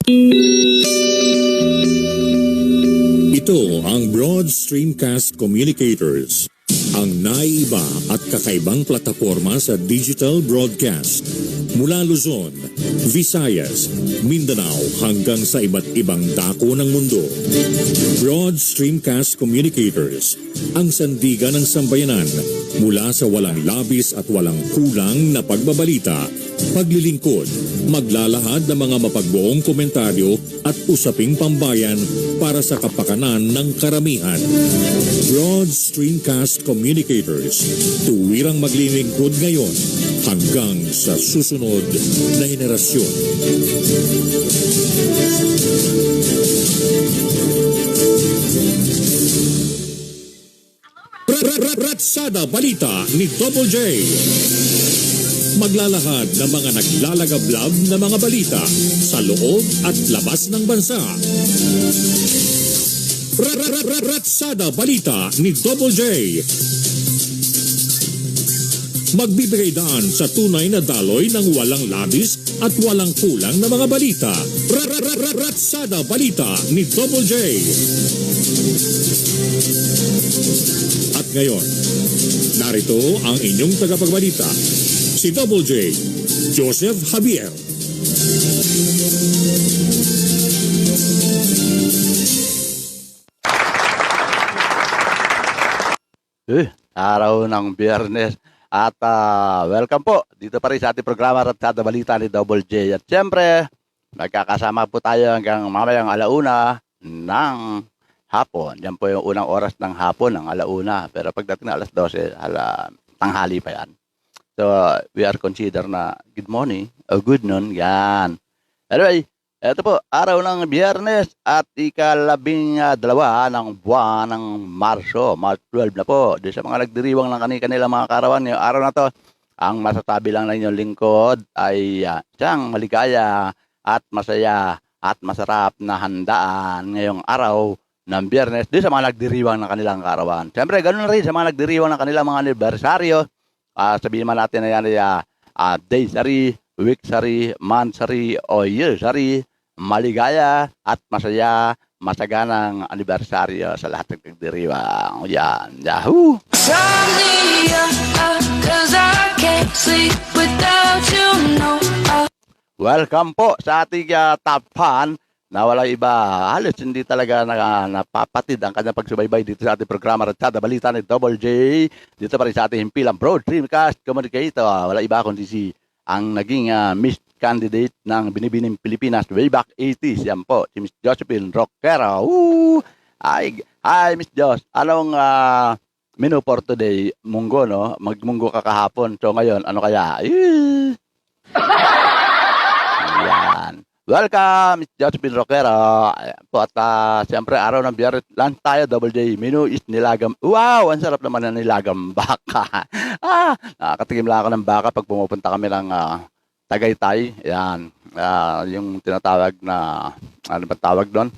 Ito ang Broad Streamcast Communicators, ang naiiba at kakaibang plataporma sa digital broadcast. Mula Luzon, Visayas, Mindanao hanggang sa iba't ibang dako ng mundo. Broad Streamcast Communicators, ang sandigan ng sambayanan mula sa walang labis at walang kulang na pagbabalita, paglilingkod, maglalahad ng mga mapagbuong komentaryo at usaping pambayan para sa kapakanan ng karamihan. Broad Streamcast Communicators, tuwirang maglilingkod ngayon hanggang sa susunod na henerasyon. Ratsada Balita ni Double J. Maglalahad ng mga naglalagablab na mga balita sa loob at labas ng bansa. Ratsada Balita ni Double J. Magbibigay daan sa tunay na daloy ng walang labis at walang kulang na mga balita. Ratsada Balita ni Double J. At ngayon, narito ang inyong tagapagbalita, si Double J, Joseph Javier. Araw ng Biyernes at welcome po dito pa rin sa ating programa Ratsada Balita ni Double J. At siyempre, magkakasama po tayo hanggang mamayang alauna ng hapon. Yan po yung unang oras ng hapon, ng alauna. Pero pagdating na alas 12, tanghali pa yan. So, we are consider na good morning o good noon. Yan. Anyway, ito po, araw ng Biyernes at ika-12 ng buwan ng Marso. March 12 na po. Doon sa mga nagdiriwang ng kanilang mga karawan, yung araw na to, ang masasabi lang na inyong lingkod ay siyang maligaya at masaya at masarap na handaan ngayong araw ng Biyernes. Doon sa mga nagdiriwang ng kanilang karawan. Siyempre, ganoon rin sa mga nagdiriwang ng kanilang mga anibersaryo. Sabihin man natin na yan ay day-sari, week-sari, month-sari o year-sari. Maligaya at masaya, masaganang anibersaryo sa lahat ng nagdiriwang. Yan, yahoo! Welcome po sa ating top fan na wala iba, halos hindi talaga napapatid ang kanyang pagsubaybay dito sa ating programa Ratsada Balita ni Double J. Dito pa rin sa ating himpilang Broad Streamcast Communicator. Wala iba kundi si ang naging Miss Candidate ng Binibining Pilipinas way back 80s. Yan po, si Miss Josephine Roquero. Hi, Miss Jos. Anong menu for today? Munggo, no? Magmunggo ka kahapon. So ngayon, ano kaya? Yan. Welcome, Miss Josephine Roquero. Po, at siyempre, araw ng Biyernes, lunch tayo, Double J. Menu is nilagang. Wow, ang sarap naman ng nilagang baka. Nakakatikim lang ako ng baka pag pumupunta kami ng Tagaytay. Yan. Yung tinatawag na, ano ba tawag doon?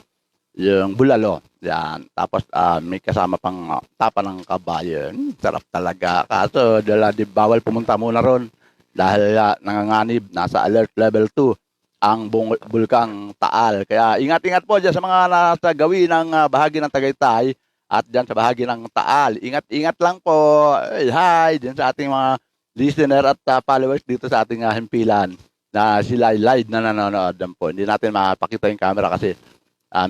Yung bulalo. Yan. Tapos may kasama pang tapa ng kabayo. Sarap talaga. Kaso, di bawal pumunta muna ron. Dahil nanganganib, nasa alert level 2 ang bulkang Taal. Kaya ingat-ingat po dyan sa mga nasa gawin ng bahagi ng Tagaytay at dyan sa bahagi ng Taal. Ingat-ingat lang po. Hi! Dyan sa ating mga listener at followers dito sa ating himpilan na sila live na nanonood po. Hindi natin mapakita yung camera kasi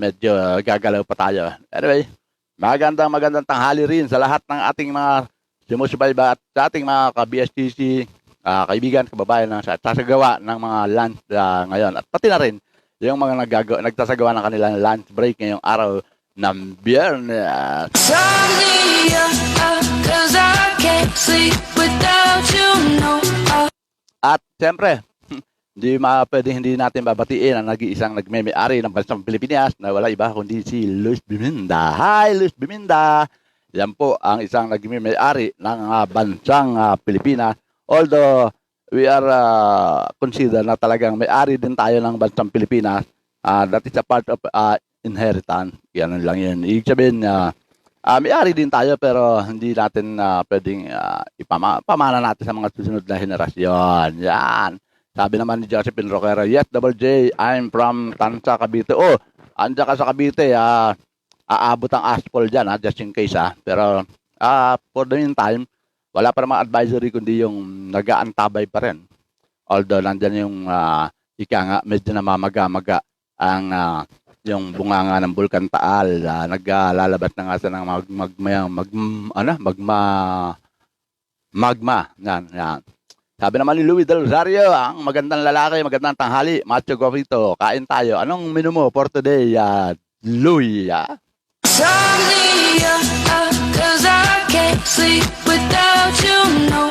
medyo gagalaw pa tayo. Anyway, magandang tanghali rin sa lahat ng ating mga sumusubayba at sa ating mga ka-BSTC, kaibigan, kababayan na sasagawa ng mga lunch ngayon. At pati na rin yung mga nagtasagawa ng kanilang lunch break ngayong araw ng Biyernes. At siyempre, pwedeng hindi natin babatiin ang nag-iisang nagmeme-ari ng bansang Pilipinas na wala iba kundi si Luz Biminda. Hi, Luz Biminda! Yan po ang isang nagmeme-ari ng bansang Pilipinas. Although we are consider na talagang may-ari din tayo ng bansang Pilipinas, that is a part of inheritance. Yan lang yun. Ibig sabihin, may-ari din tayo pero hindi natin pwedeng ipamana natin sa mga susunod na henerasyon. Yan. Sabi naman ni Josephine Roquera, yes, Double J, I'm from Tansa, Cavite. Oh, anda ka sa Cavite, aabot ang asphalt dyan, just in case, Pero, for the meantime, wala pa namang advisory kundi yung nag-aantabay pa rin. Although, nandyan yung, ika nga, medyo namamaga-maga ang, yung bunganga ng Bulkan Taal. Naglalabas na nga sa ng magma. Yan. Sabi naman ni Louis Del Rosario, ang magandang lalaki, magandang tanghali, macho guapito, kain tayo. Anong menu mo for today, Louis? Turn me up, 'cause I can't sleep without you, no.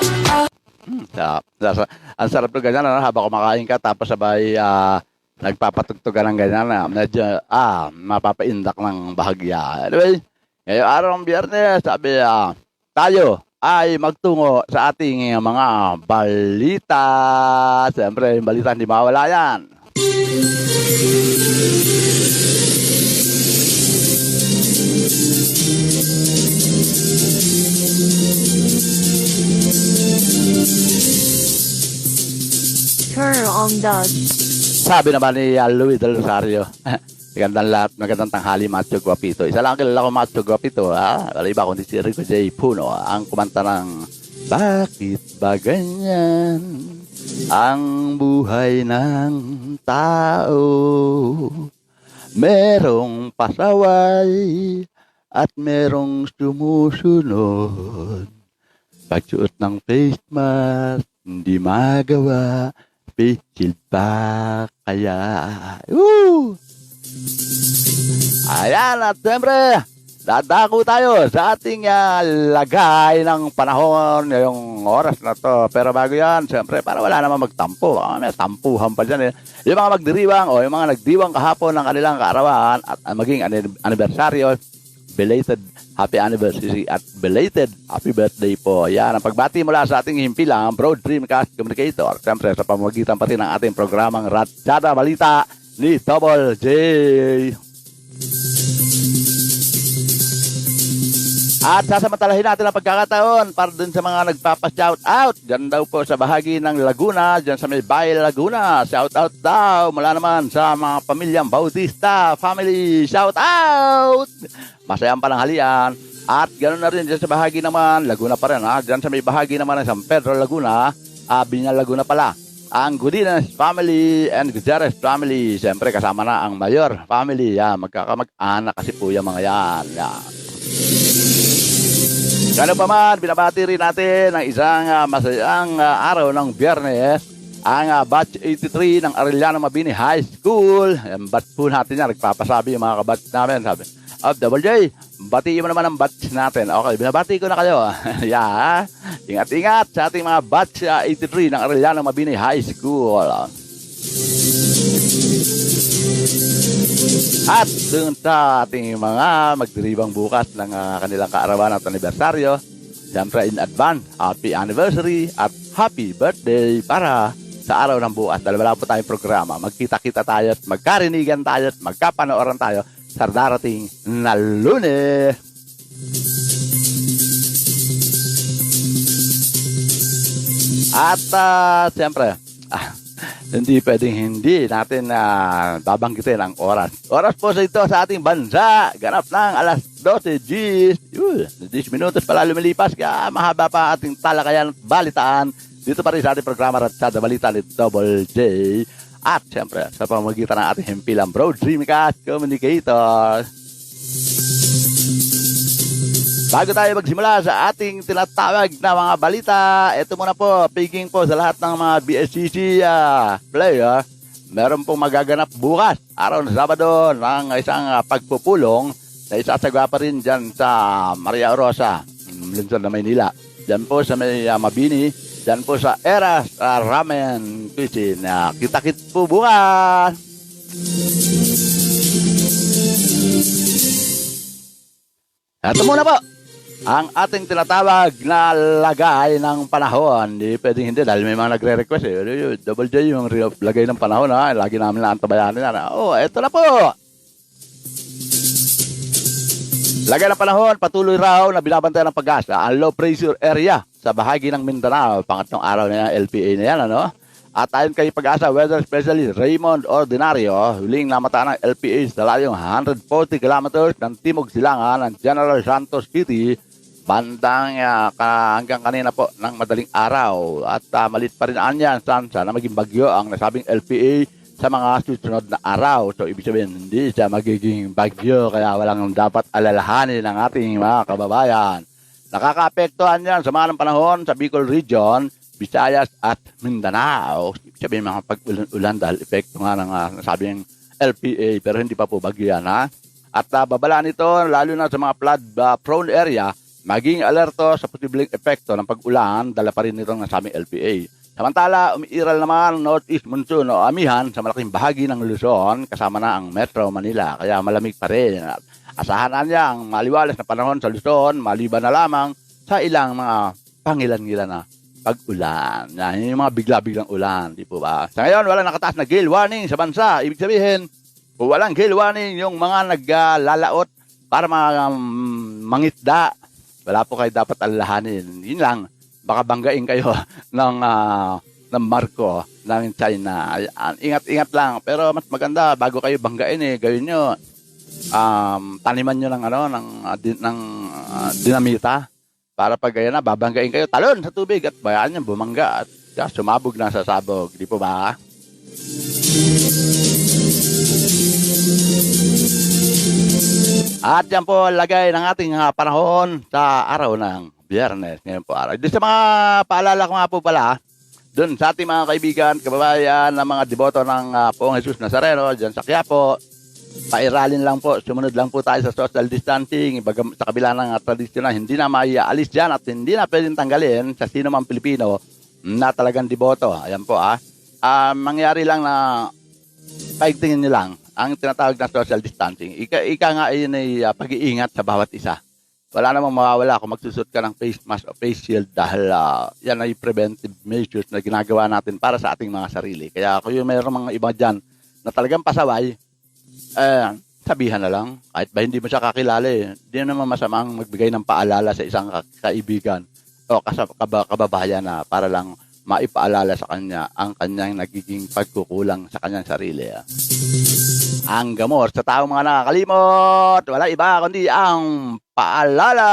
Ang sarap ng ganyan, habang kumakain ka, tapos sabay nagpapatugtugan ng ganyan, medyo, mapapaindak ng bahagya. Anyway, ngayong araw ng Biyernes, sabi, tayo ay magtungo sa ating mga balita. Siyempre, yung balita hindi mawala yan. Turn on the Sabi naman ni Louis Del Rosario, magandang tanghali, macho guapito. Isa lang kilala ko, macho guapito, Wala iba kundi si Rico J. Puno, ang kumanta ng Bakit ba ganyan ang buhay ng tao? Merong pasaway at merong sumusunod. Pagsuot ng face mask, hindi magawa. Pichil pa kaya? Ayan, at siyempre, dadako tayo sa ating lagay ng panahon ngayong oras na to. Pero bago yan, siyempre, para wala naman magtampo. May tampuhan pa dyan. Yung mga magdiriwang o yung mga nagdiwang kahapon ng kanilang kaarawan at maging anibersaryo, belated happy anniversary at belated happy birthday po. Yan ang pagbati mula sa ating himpilang Broad Dreamcast Communicator. Siyempre sa pamamagitan pa rin ng ating programang Ratsyada Balita ni Double J. At sasamantalahin natin ang pagkakataon para dun sa mga nagpapa-shout out. Diyan daw po sa bahagi ng Laguna, diyan sa may Bail Laguna. Shout out daw mula naman sa mga pamilyang Bautista family. Shout out! Masayang pananghalian. At ganoon na rin dyan sa bahagi naman, Laguna pa rin, Diyan sa may bahagi naman ng San Pedro Laguna, Binal Laguna pala. Ang Godinez family and Gutierrez family. Siyempre kasama na ang Mayor family. Magkakamag-anak kasi po yung mga yan. Gano'n pa man, binabati rin natin ang isang masayang araw ng Biyernes, ang batch 83 ng Arellano Mabini High School. Ang batch po natin yan, nagpapasabi yung mga kabatch namin. Sabi, Double J, batiin mo naman ang batch natin. Okay, binabati ko na kayo. Ingat-ingat sa ating mga batch 83 ng Arellano Mabini High School. At dun sa ating mga magdiribang bukas ng kanilang kaarawan at anibersaryo, siyempre in advance, happy anniversary at happy birthday para sa araw ng bukas. Dahil wala po tayong programa, magkita-kita tayo at magkarinigan tayo at magkapanooran tayo sa darating na Lunes. At siyempre, hindi pwedeng hindi natin babanggitin ang oras. Oras po sa ito sa ating bansa. Ganap ng alas 12 Gs. 10 minutos pala lumilipas. Mahaba pa ating talakayan at balitaan. Dito pa rin sa ating programa Ratsyada Balita ni Double J. At siyempre, sa pamamagitan ng ating himpilang Broad Dreamcast Communicator. Bago tayo magsimula sa ating tinatawag na mga balita, ito muna po, piging po sa lahat ng mga BSCC player. Meron pong magaganap bukas, araw ng Sabado, ng isang pagpupulong na isasagawa pa rin dyan sa Maria Rosa, Lungsod na Maynila. Dyan po sa may Mabini, dyan po sa Eras Ramen Kitchen. Kita-kit po bukas! Ito muna po ang ating tinatawag na lagay ng panahon. Hindi pwedeng hindi dahil may mga nagre-request Double J yung lagay ng panahon lagi namin na antabayanin ito na po. Lagay ng panahon, patuloy raw na binabantayan ng Pag-asa ang low pressure area sa bahagi ng Mindanao. Pangatlong araw na yan, LPA na yan At ayon kay Pag-asa Weather Specialist Raymond Ordinario, huling namataan ng LPA sa layong 140 kilometers ng timog silangan ng General Santos City bandang hanggang kanina po ng madaling araw. At malit pa rin anyan chance na maging bagyo ang nasabing LPA sa mga susunod na araw. So ibig sabihin hindi siya magiging bagyo kaya walang dapat alalahanin ng ating mga kababayan. Nakakaapektuhan yan sa mga panahon sa Bicol Region, Visayas at Mindanao. Sabihin mga pag-ulan dahil epekto nga ng nasabing LPA pero hindi pa po bagyo yan ha. At babala nito lalo na sa mga flood prone area, maging alerto sa posibleng epekto ng pag-ulan dala pa rin nitong nasabing LPA. Samantala, umiiral naman northeast monsoon o amihan sa malaking bahagi ng Luzon kasama na ang Metro Manila kaya malamig pa rin. Asahan niya ang maliwalas na panahon sa Luzon maliban na lamang sa ilang mga pangilan-ngilan na pag-ulan. Yan yung mga bigla-biglang ulan, di po ba? Sa ngayon, walang nakataas na gale warning sa bansa. Ibig sabihin, kung walang gale warning, yung mga naglalaot para mangisda, wala po kayo dapat alalahanin. Yun lang, baka banggain kayo ng barko ng China. Ingat-ingat lang. Pero mas maganda, bago kayo banggain gawin nyo, taniman nyo ng dinamita. Para pag na, babanggain kayo, talon sa tubig at bayaan niya bumangga at sumabog na sa sabog. Di po ba? At yan po lagay ng ating panahon sa araw ng Biyernes. Ngayon po araw. Doon sa mga paalala ko nga po pala, doon sa ating mga kaibigan, kababayan, ng mga deboto ng Poong Jesus Nazareno, dyan sa Quiapo, pairalin lang po, sumunod lang po tayo sa social distancing, sa kabila ng tradisyon na hindi na maiaalis dyan at hindi na pwedeng tanggalin sa sino mang Pilipino na talagang deboto. Ayan po mangyari lang na paigtingin nyo lang ang tinatawag na social distancing. Ika nga yun ay pag-iingat sa bawat isa. Wala namang mawawala kung magsusot ka ng face mask o face shield dahil yan ay preventive measures na ginagawa natin para sa ating mga sarili. Kaya kung yung mayroong mga iba dyan na talagang pasaway, sabihan na lang. Kahit ba hindi mo siya kakilala hindi naman masamang magbigay ng paalala sa isang kaibigan o kababayan na para lang maipaalala sa kanya ang kanyang nagiging pagkukulang sa kanyang sarili. Ang gamot sa taong mga nakakalimot, wala iba kundi ang paalala.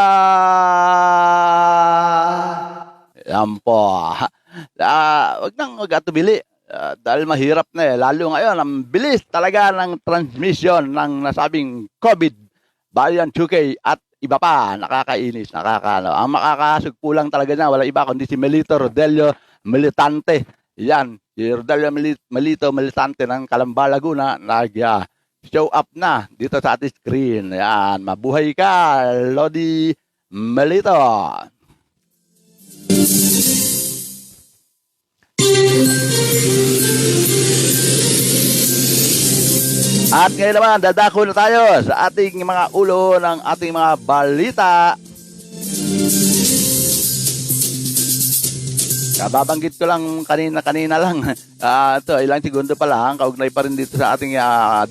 Yan po. Wag nang mag-atubili. Dahil mahirap na lalo ngayon ang bilis talaga ng transmission ng nasabing COVID variant 2K at iba pa, nakakainis, ang makakasugpo lang talaga niya, wala iba kundi si Melito Rodelio Militante. Yan, si Rodelio Melito Militante ng Calamba, Laguna, nag-show up na dito sa ating screen. Yan, mabuhay ka, Lodi Melito. At ngayon naman, dadako na tayo sa ating mga ulo ng ating mga balita. Kababanggit ko lang kanina lang. Ito, ilang segundo pa lang. Kaugnay pa rin dito sa ating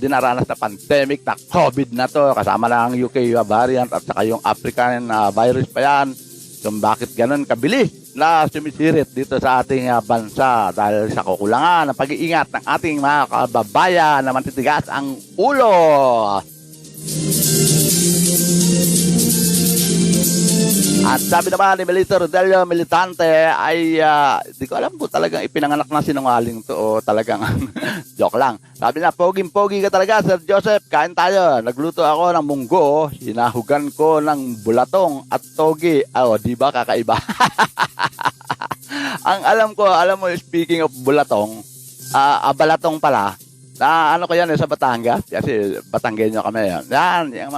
dinaranas na pandemic na COVID na to. Kasama na ang UK variant at saka yung African virus pa yan. Kung bakit ganun kabilis na sumisirit dito sa ating bansa dahil sa kukulangan ng pag-iingat ng ating mga kababayan na matitigas ang ulo. At sabi naman ni Melito Rodelio Militante ay di ko alam po talagang ipinanganak na sinungaling to o talagang joke lang. Sabi na, poging-pogi ka talaga, Sir Joseph, kain tayo. Nagluto ako ng munggo, hinahugan ko ng bulatong at togi. Di ba kakaiba? Ang alam mo, speaking of bulatong, balatong pala, na ano ko yan sa Batangas, kasi Batanggenyo kami yan. Yan, yung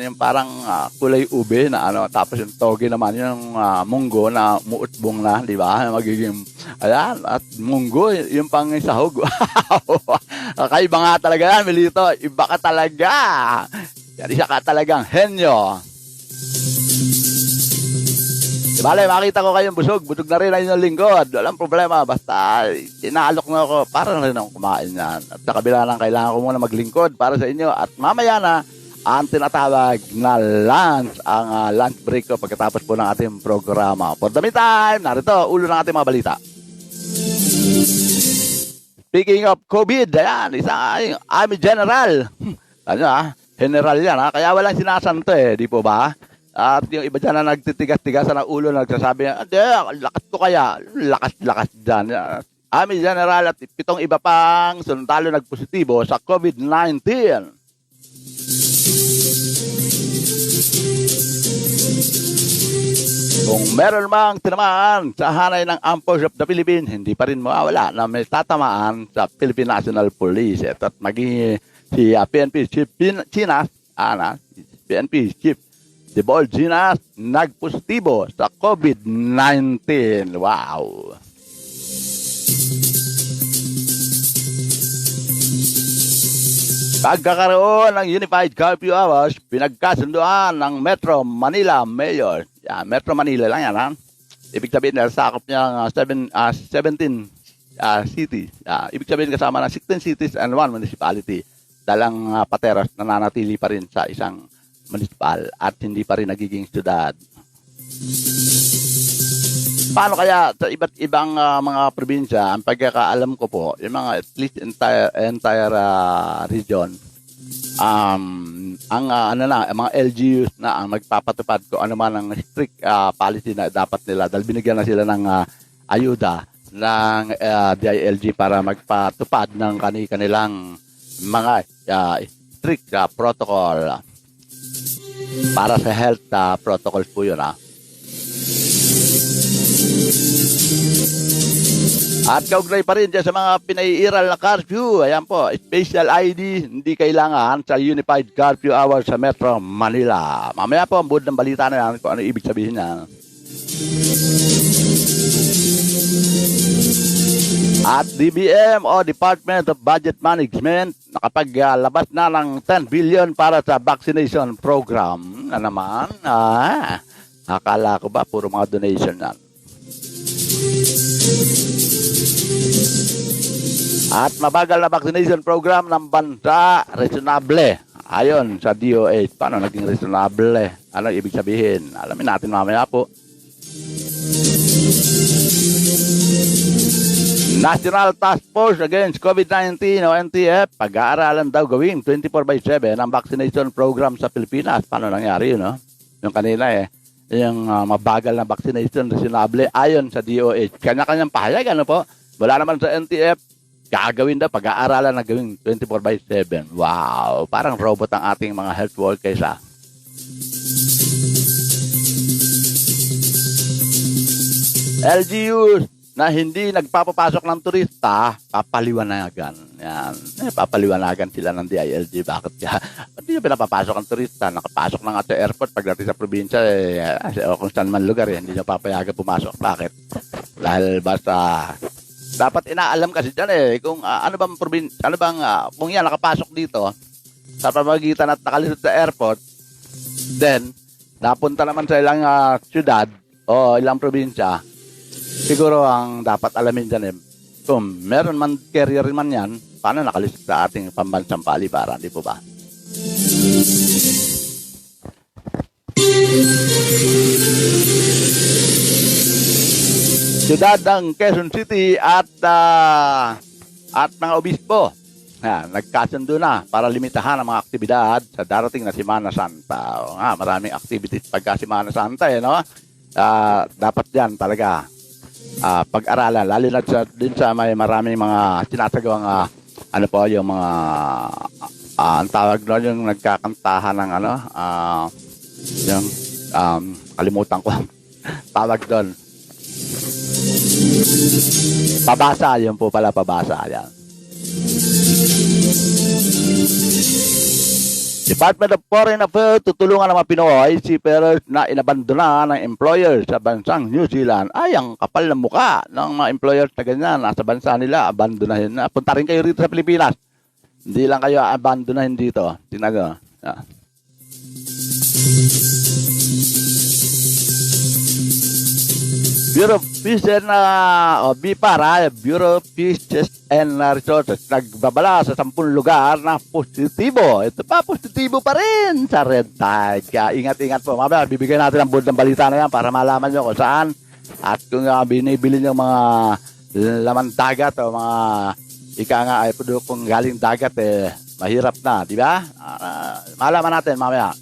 yung parang kulay ube na tapos yung togi naman, yung munggo na muutbong na, di ba? Magiging, ayan, at munggo, yung pang sahog. Kakaiba nga talaga yan, Melito. Iba ka talaga. Yan, isa ka talagang henyo. Bale, makita ko kayong busog na rin ay yung lingkod. Walang problema, basta inaalok na ako para na rin akong kumain yan. At sa kabila lang, kailangan ko muna maglingkod para sa inyo. At mamaya na, ang tinatawag na lunch, ang lunch break ko pagkatapos po ng ating programa. For the meantime, narito, ulo ng ating mga balita. speaking of COVID, ayan, isang Army General. Ano General yan kaya walang sinasanto di po ba? At yung iba dyan na nagtitigas-tigasan ng ulo, nagsasabi, hindi, lakas ko kaya, lakas-lakas dyan. Army General at 7 iba pang sundalo nagpositibo sa COVID-19. Kung meron mang tinamaan sa hanay ng Armed Forces of the Philippines, hindi pa rin mawawala na may tatamaan sa Philippine National Police. At maging si PNP Chief Chinas, PNP Chief Debol Chinas, nagpositibo sa COVID-19. Wow! Pagkakaroon ng Unified Curfew Hours, pinagkasunduan ng Metro Manila Mayor. Metro Manila lang yan, Ibig sabihin, sakop niya 17 cities. Ibig sabihin, kasama ng 16 cities and 1 municipality. Dalang pateros na nanatili pa rin sa isang municipal at hindi pa rin nagiging syudad. Paano kaya sa iba't ibang mga probinsya, ang pagkakaalam ko po, yung mga at least entire region, ang mga LGUs na ang magpapatupad ko ano man ang strict policy na dapat nila dahil binigyan na sila ng ayuda ng DILG para magpatupad ng kanilang mga strict protocol para sa health protocols po yun At kaugnay pa rin dyan sa mga pinaiiral na curfew. Ayan po, special ID, hindi kailangan sa Unified Curfew Hours sa Metro Manila. Mamaya po, ang buod ng balita na yan kung ano ibig sabihin niya. At DBM o Department of Budget Management, nakapaglabas na ng 10 billion para sa vaccination program. Na naman, akala ko ba puro mga donation yan. At mabagal na vaccination program ng bansa, reasonable. Ayon sa DOH, paano naging reasonable? Ano ibig sabihin? Alamin natin mamaya po. National Task Force Against COVID-19 o NTF, pag-aaralan daw gawing 24/7 ang vaccination program sa Pilipinas. Paano nangyari yun, no? Yung kanina yung mabagal na vaccination, reasonable, ayon sa DOH. Kanya-kanyang pahayag, ano po? Wala naman sa NTF, gagawin daw, pag-aaralan na gawing 24/7. Wow! Parang robot ang ating mga health workers, LGUs na hindi nagpapapasok ng turista, papaliwanagan. Yan. Papaliwanagan sila ng DILG. Bakit kaya? Ba't hindi pinapapasok ang turista? Nakapasok na nga sa airport pagdating sa probinsya, o kung saan man lugar, hindi nyo papayagan pumasok. Bakit? Dahil basta dapat inaalam kasi dyan kung kung yan nakapasok dito sa pamagitan at nakalisod sa airport, then napunta naman sa ilang syudad o ilang probinsya, siguro ang dapat alamin dyan kung meron man carrier man yan, paano nakalisod sa ating pambansang paliparan, di po ba? Siyudad ng Quezon City at mga obispo nagkasundo na para limitahan ang mga aktibidad sa darating na Semana Santa. Maraming activities pagka Semana Santa, no? Dapat yan talaga pag-aralan, lalo na din sa may maraming mga sinasagawang yung mga ang tawag doon, yung nagkakantahan ng yung kalimutan ko tawag doon, pabasa, yun po pala, pabasa yan. Department of Foreign Affairs tutulungan ng mga Pinoy seafarers na inabandona ng employers sa bansang New Zealand. Ay, ang kapal ng muka ng mga employers na ganyan, nasa bansa nila, abandonahin na. Punta rin kayo rito sa Pilipinas. Hindi lang kayo abandonahin dito. Tingnan nyo. Bureau of Fishes Bureau of Fishes and Resources, nagbabala sa 10 lugar na positibo. Ito pa, positibo pa rin sa red tide. Kaya ingat-ingat po. Mamaya, bibigyan natin ang buod ng balita na yan para malaman nyo kung saan. At kung binibili nyo mga laman dagat o mga ika nga ay produktong galing dagat mahirap na, di ba? Malaman natin mamaya.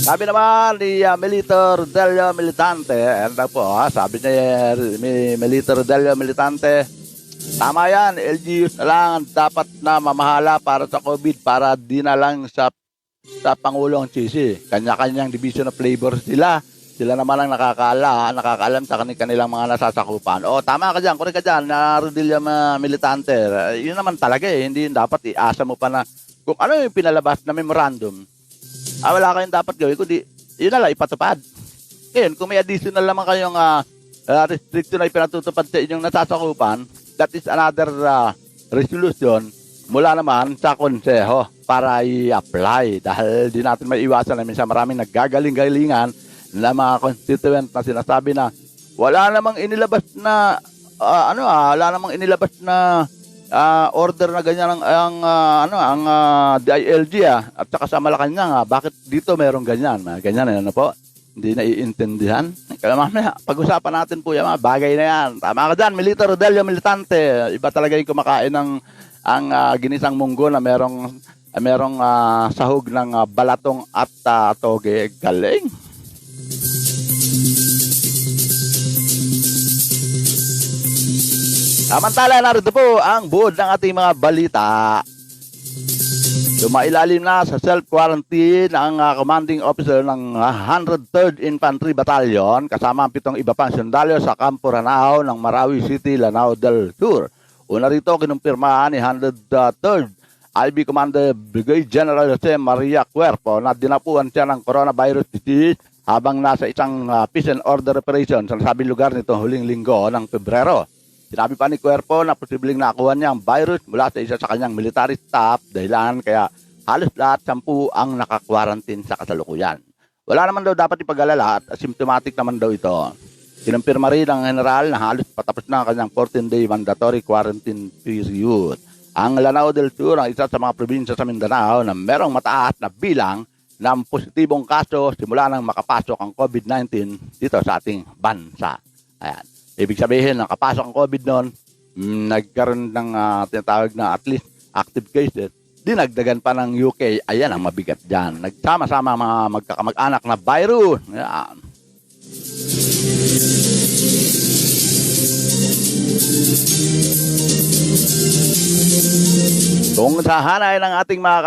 Sabi naman ni Melito Rodelio Militante, sabi ni Melito Rodelio Militante, tama yan, LGUs na lang dapat na mamahala para sa COVID para di na lang sa Pangulong Sisi. Kanya-kanyang division of labor sila. Sila naman ang nakakaalam sa kanilang mga nasasakupan. O, tama ka dyan, correct ka dyan, na Rodelio Militante. Yun naman talaga hindi dapat iasa mo pa na kung ano yung pinalabas na memorandum. Wala kayong dapat gawin, kundi yun na lang, ipatupad. Ngayon, kung may additional naman kayong restriction na ipinatutupad sa inyong nasasakupan, that is another resolution mula naman sa konseho para i-apply. Dahil di natin may iwasan na minsan maraming naggagaling-galingan na mga constituent na sinasabi na wala namang inilabas na order na ganyan ang DILG at saka sa Malacanang bakit dito merong ganyan po, hindi naiintindihan. Kaya mamaya pag-usapan natin po yung mga bagay na yan. Tama ka dyan, Melito Rodelio Militante. Iba talaga yung kumakain ng ginisang munggo na merong sahog ng balatong at toge. Galing. Samantala, narito po ang buod ng ating mga balita. Dumailalim na sa self-quarantine ang commanding officer ng 103rd Infantry Battalion kasama ang 7 iba pang sundalo sa Campo Ranao ng Marawi City, Lanao del Sur. Una rito, kinumpirmahan ni 103rd IB Commander Brigadier General Jose Maria Cuerpo na dinapuan siya ng coronavirus disease habang nasa isang peace and order operation sa nasabing lugar nito huling linggo ng Pebrero. Sinabi pa ni Cuerpo na posibleng nakuha niya ang virus mula sa isa sa kanyang military staff dahilan kaya halos lahat 10 ang naka-quarantine sa kasalukuyan. Wala naman daw dapat ipag-alala at asymptomatic naman daw ito. Kinumpirma rin ng general na halos patapos na ang kanyang 14-day mandatory quarantine period. Ang Lanao del Sur ang isa sa mga probinsya sa Mindanao na merong mataas na bilang ng positibong kaso simula nang makapasok ang COVID-19 dito sa ating bansa. Ayan. Ibig sabihin, nakapasok ang COVID noon, nagkaroon ng tinatawag na at least active cases, dinagdagan pa ng UK. Ayan ang mabigat dyan. Nagsama-sama mga magkakamag-anak na virus. Ayan. Kung sa hanay ng ating mga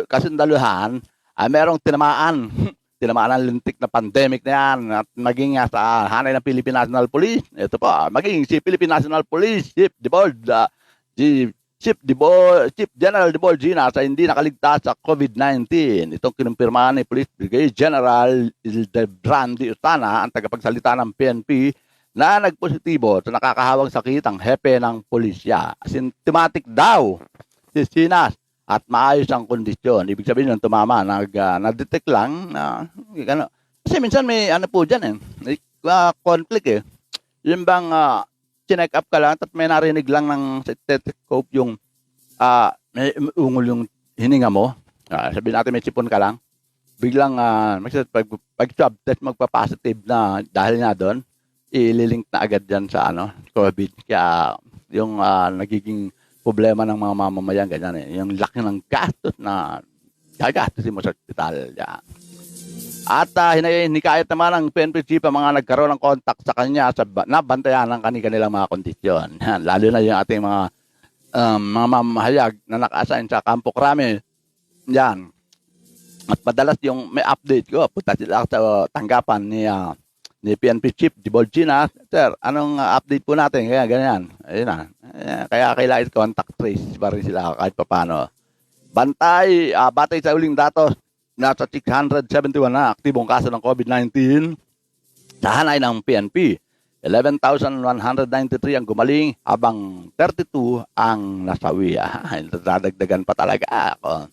kasundaluhan, ay merong tinamaan ang lintik na pandemic na yan at maging sa hanay ng Philippine National Police. Ito po, maging si Philippine National Police Chief General Debol Gina sa hindi nakaligtas sa COVID-19. Itong kinumpirmahan ni Police Brigadier General Ildebrandi Usana, ang tagapagsalita ng PNP, na nagpositibo sa nakakahawang sakit ang hepe ng pulisya. Asymptomatic daw si Sinas at maayos ang kondisyon. Ibig sabihin nung tumama, na-detect lang na, kasi minsan may po dyan may conflict Yung bang chinek up ka lang at may narinig lang ng stethoscope yung may ungol yung hininga mo. Sabihin natin may sipon ka lang. Biglang pag swab test magpa-positive na dahil nga doon, ililink na agad dyan sa COVID. Kaya yung nagiging problema ng mga mamamayan, ganyan yung laki ng gastos na gagastusin mo sa ospital. Yeah. At hinikayat naman ng PNP chief ang mga nagkaroon ng contact sa kanya na bantayan ng kanilang mga kondisyon. Lalo na yung ating mga mamahayag na naka-assign sa Campo Crame. Yan. At madalas yung may update ko, punta sila sa tanggapan ni PNP Chief Debol Gina. Sir, anong update po natin? Kaya ganyan. Ayun na. Kaya kailangan contact trace pa rin sila kahit paano. Batay sa uling datos, nasa 671 na aktibong kaso ng COVID-19 sa hanay ng PNP. 11,193 ang gumaling habang 32 ang nasawi. Dadagdagan pa talaga ako.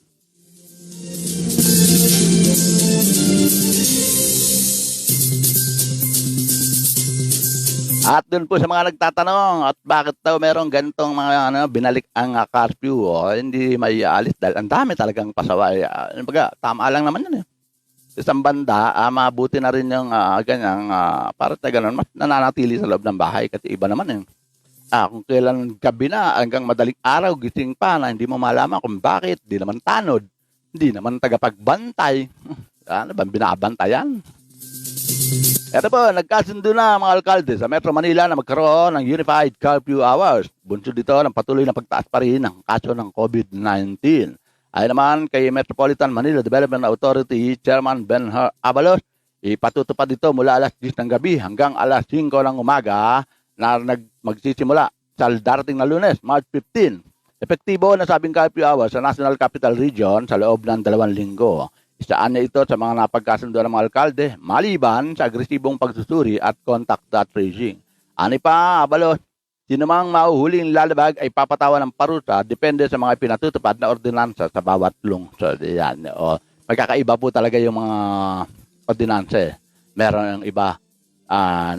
At dun po sa mga nagtatanong at bakit daw merong ganitong mga binalik ang curfew, hindi may alis dahil ang dami talagang pasaway. Tama lang naman yun isang banda, mabuti na rin yung ganyang, para na ganun, mas nananatili sa loob ng bahay. Kasi iba naman yung, kung kailan gabi na, hanggang madaling araw, gising pa na hindi mo malaman kung bakit, di naman tanod, hindi naman tagapagbantay. Ano bang binabantayan? Ito po, nagkasundo na mga alkalde sa Metro Manila na magkaroon ng Unified Curfew Hours. Bunsod dito ng patuloy na pagtaas pa rin ng kaso ng COVID-19. Ayon naman kay Metropolitan Manila Development Authority Chairman Ben Abalos, ipatutupad dito mula alas 10 ng gabi hanggang alas 5 ng umaga na magsisimula sa darating na Lunes, March 15. Epektibo na sabing curfew hours sa National Capital Region sa loob ng 2 linggo. Isaan niya ito sa mga napagkasundo ng mga alkalde maliban sa agresibong pagsusuri at contact tracing. Ani pa, Abalos, sino mang mahuhuling lalabag ay papatawan ng parusa depende sa mga pinatutupad na ordinansa sa bawat lungsod. Yan. O, magkakaiba po talaga yung mga ordinansa. Meron yung iba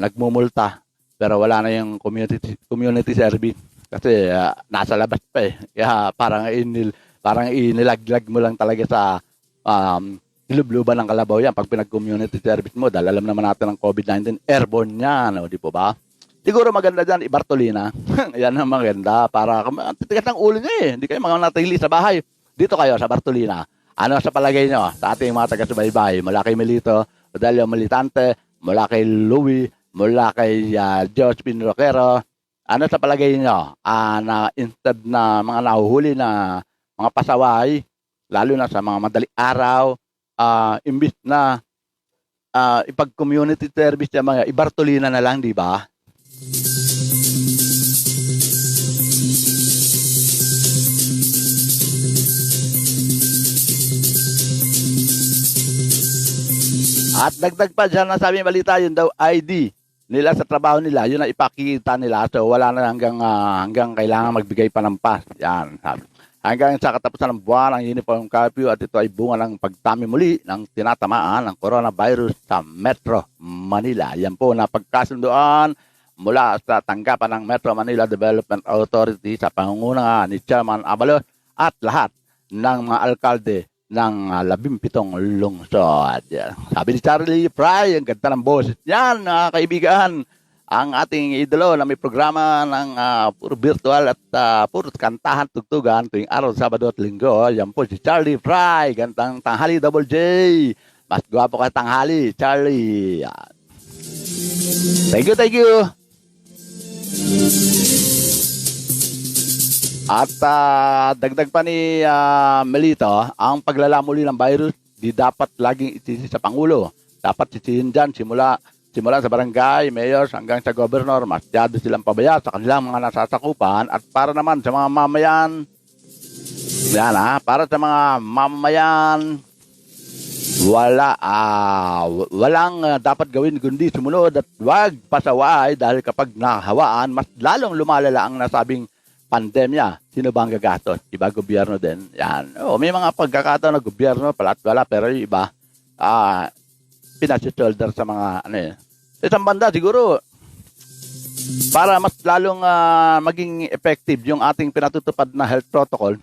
nagmumulta pero wala na yung community service kasi nasa labas pa eh. Kaya parang inilaglag mo lang talaga sa lubluban ng kalabaw yan pag pinag-community service mo dahil alam naman natin ng COVID-19 airborne yan, di po ba? Siguro maganda dyan i-Bartolina. Yan ang maganda para titigas ng ulo nyo eh. Hindi kayo mga natili sa bahay. Dito kayo sa Bartolina. Ano sa palagay nyo sa ating mga taga-subaybay? Mula kay Melito, Rodelio Militante, mula kay Louie, mula kay Josephine Roquero. Ano sa palagay nyo? Na instead na mga nahuhuli na mga pasaway, lalo na sa mga madaling araw, imbis na ipag-community service yung mga i-Bartolina na lang, di ba? At dagdag pa dyan na sabi balita, yun daw ID nila sa trabaho nila, yun na ipakita nila. So wala na hanggang kailangan magbigay pa ng pass. Yan, sabi. Hanggang sa katapusan ng buwan ang uniform curfew at ito ay bunga ng pagtami muli ng tinatamaan ng coronavirus sa Metro Manila. Yan po na pagkasunduan mula sa tanggapan ng Metro Manila Development Authority sa pangunguna ni Chairman Abalos at lahat ng mga alkalde ng 17 lungsod. Sabi ni Charlie Fry, ang ganda ng boses niyan, kaibigan. Ang ating idolo na may programa ng puro virtual at puro kantahan, tugtugan tuwing araw, Sabado at Linggo. Yan po si Charlie Fry. Gandang tanghali, Double J. Mas gwapo ka tanghali, Charlie. Thank you. At dagdag pa ni Melito, ang paglalamuli ng virus, di dapat laging isisi sa Pangulo. Dapat sisihin dyan simula sa barangay, mayors, hanggang sa gobernador. Masyado silang pabaya sa kanilang mga nasasakupan. At para naman sa mga mamayan, para sa mga mamayan, walang dapat gawin kundi sumunod at huwag pasaway dahil kapag nakahawaan, mas lalong lumalala ang nasabing pandemya. Sino ba ang gagatos? Iba, gobyerno din. Yan. May mga pagkakataon na gobyerno, palat wala, pero yung iba, pinasi-shoulder sa mga, isang banda siguro, para mas lalong maging effective yung ating pinatutupad na health protocol.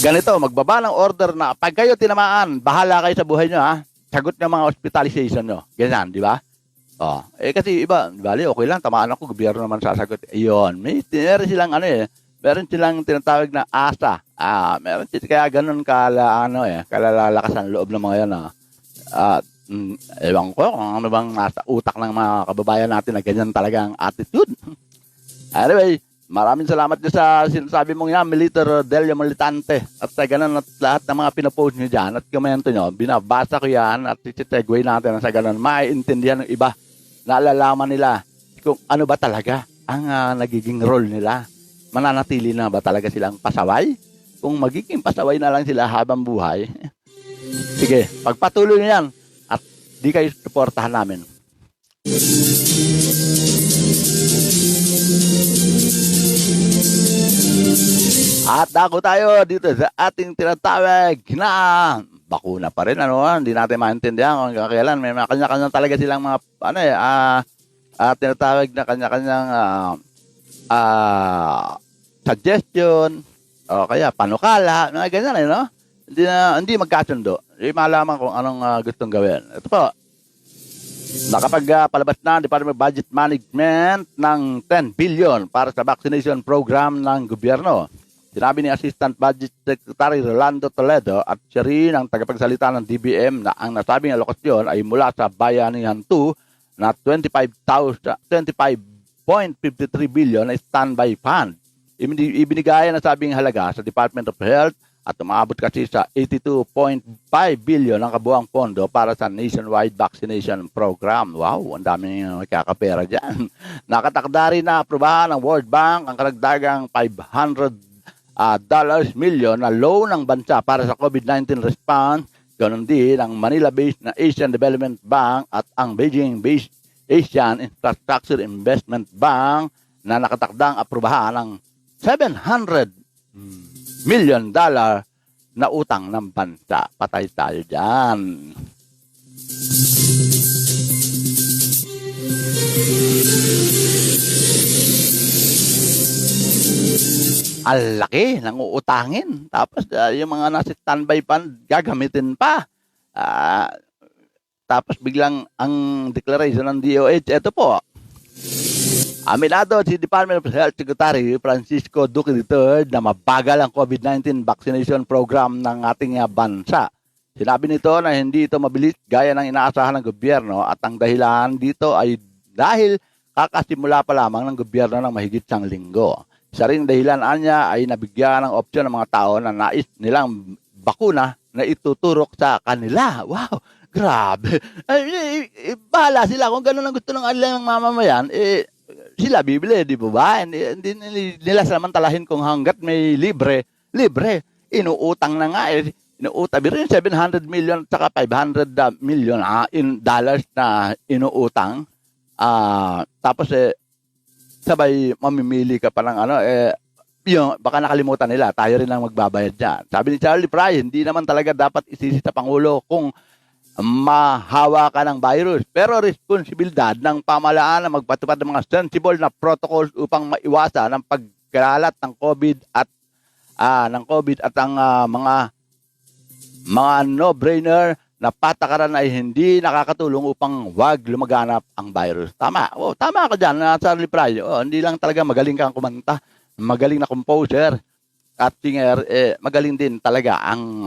Ganito, magbaba ng order na pag kayo tinamaan, bahala kayo sa buhay nyo, sagot ng mga hospitalization nyo. Ganyan, di ba? Kasi iba, bali, okay lang, tamaan ako, gobyerno naman sasagot. Iyon, meron silang meron silang tinatawag na ASA. Meron silang kaya ganun kalalalakas ang loob ng mga yan. Ewan ko kung ano bang nasa utak ng mga kababayan natin na ganyan talaga ang attitude. Anyway, maraming salamat sa sinasabi mong yan, Melito Rodelio Militante. At sa ganun at lahat ng mga pinapost nyo dyan at komento nyo, binabasa ko yan at isi-segue natin sa ganun. Maiintindihan ng iba, naalalaman nila kung ano ba talaga ang nagiging role nila. Mananatili na ba talaga silang pasaway? Kung magiging pasaway na lang sila habang buhay, sige, pagpatuloy nyo yan. Di kayo suportahan namin. At dako tayo dito sa ating tinatawag na bakuna pa rin. Hindi natin maintindihan kung kailan. May mga kanya-kanya talaga silang mga tinatawag na kanya-kanyang suggestion o kaya panukala. Mga ganyan, hindi magkasundo. Hindi malaman kung anong gustong gawin. Ito po, nakapagpalabas na ang Department of Budget Management ng 10 billion para sa vaccination program ng gobyerno. Sinabi ni Assistant Budget Secretary Rolando Toledo at siya rin ang tagapagsalita ng DBM na ang nasabing alokasyon ay mula sa Bayanihan 2 na 25.53 billion na standby fund. Ibinigay ang nasabing halaga sa Department of Health at umabot kasi sa 82.5 billion ang kabuang pondo para sa nationwide vaccination program. Wow, ang daming nakakapera dyan. Nakatakda rin na aprobahan ng World Bank ang karagdagang $500 million na loan ng bansa para sa COVID-19 response. Ganon din ang Manila-based na Asian Development Bank at ang Beijing-based Asian Infrastructure Investment Bank na nakatakdang aprobahan ng $700 million na utang ng bansa. Patay tayo dyan. Ang laki ng uutangin. Tapos yung mga nasa standby fund, gagamitin pa. Tapos biglang ang declaration ng DOH, ito po. Aminado si Department of Health Secretary Francisco Duque III na mabagal ang COVID-19 vaccination program ng ating bansa. Sinabi nito na hindi ito mabilis gaya ng inaasahan ng gobyerno at ang dahilan dito ay dahil kakasimula pa lamang ng gobyerno ng mahigit 1 linggo. Isa ring dahilan niya ay nabigyan ng opsyon ng mga tao na nais nilang bakuna na ituturok sa kanila. Wow, grabe. Bahala sila kung gano'n ang gusto ng kanilang mamamayan, sila bibili, di ba? Hindi nila samantalahin kung hanggat may libre. Inuutang na nga inuutang. Pero yung 700 million at saka 500 million in dollars na inuutang. Tapos sabay mamimili ka pa ng yung baka nakalimutan nila, tayo rin lang magbabayad dyan. Sabi ni Charlie Fry, hindi naman talaga dapat isisi sa Pangulo kung mahawa ka ng virus. Pero responsibilidad ng pamahalaan na magpatupad ng mga sensible na protocols upang maiwasan ang pagkalat ng COVID at ang mga no-brainer na patakaran ay hindi nakakatulong upang wag lumaganap ang virus. Tama. Tama ka dyan, Charlie Fry. Hindi lang talaga magaling kang kumanta, magaling na composer at singer, magaling din talaga ang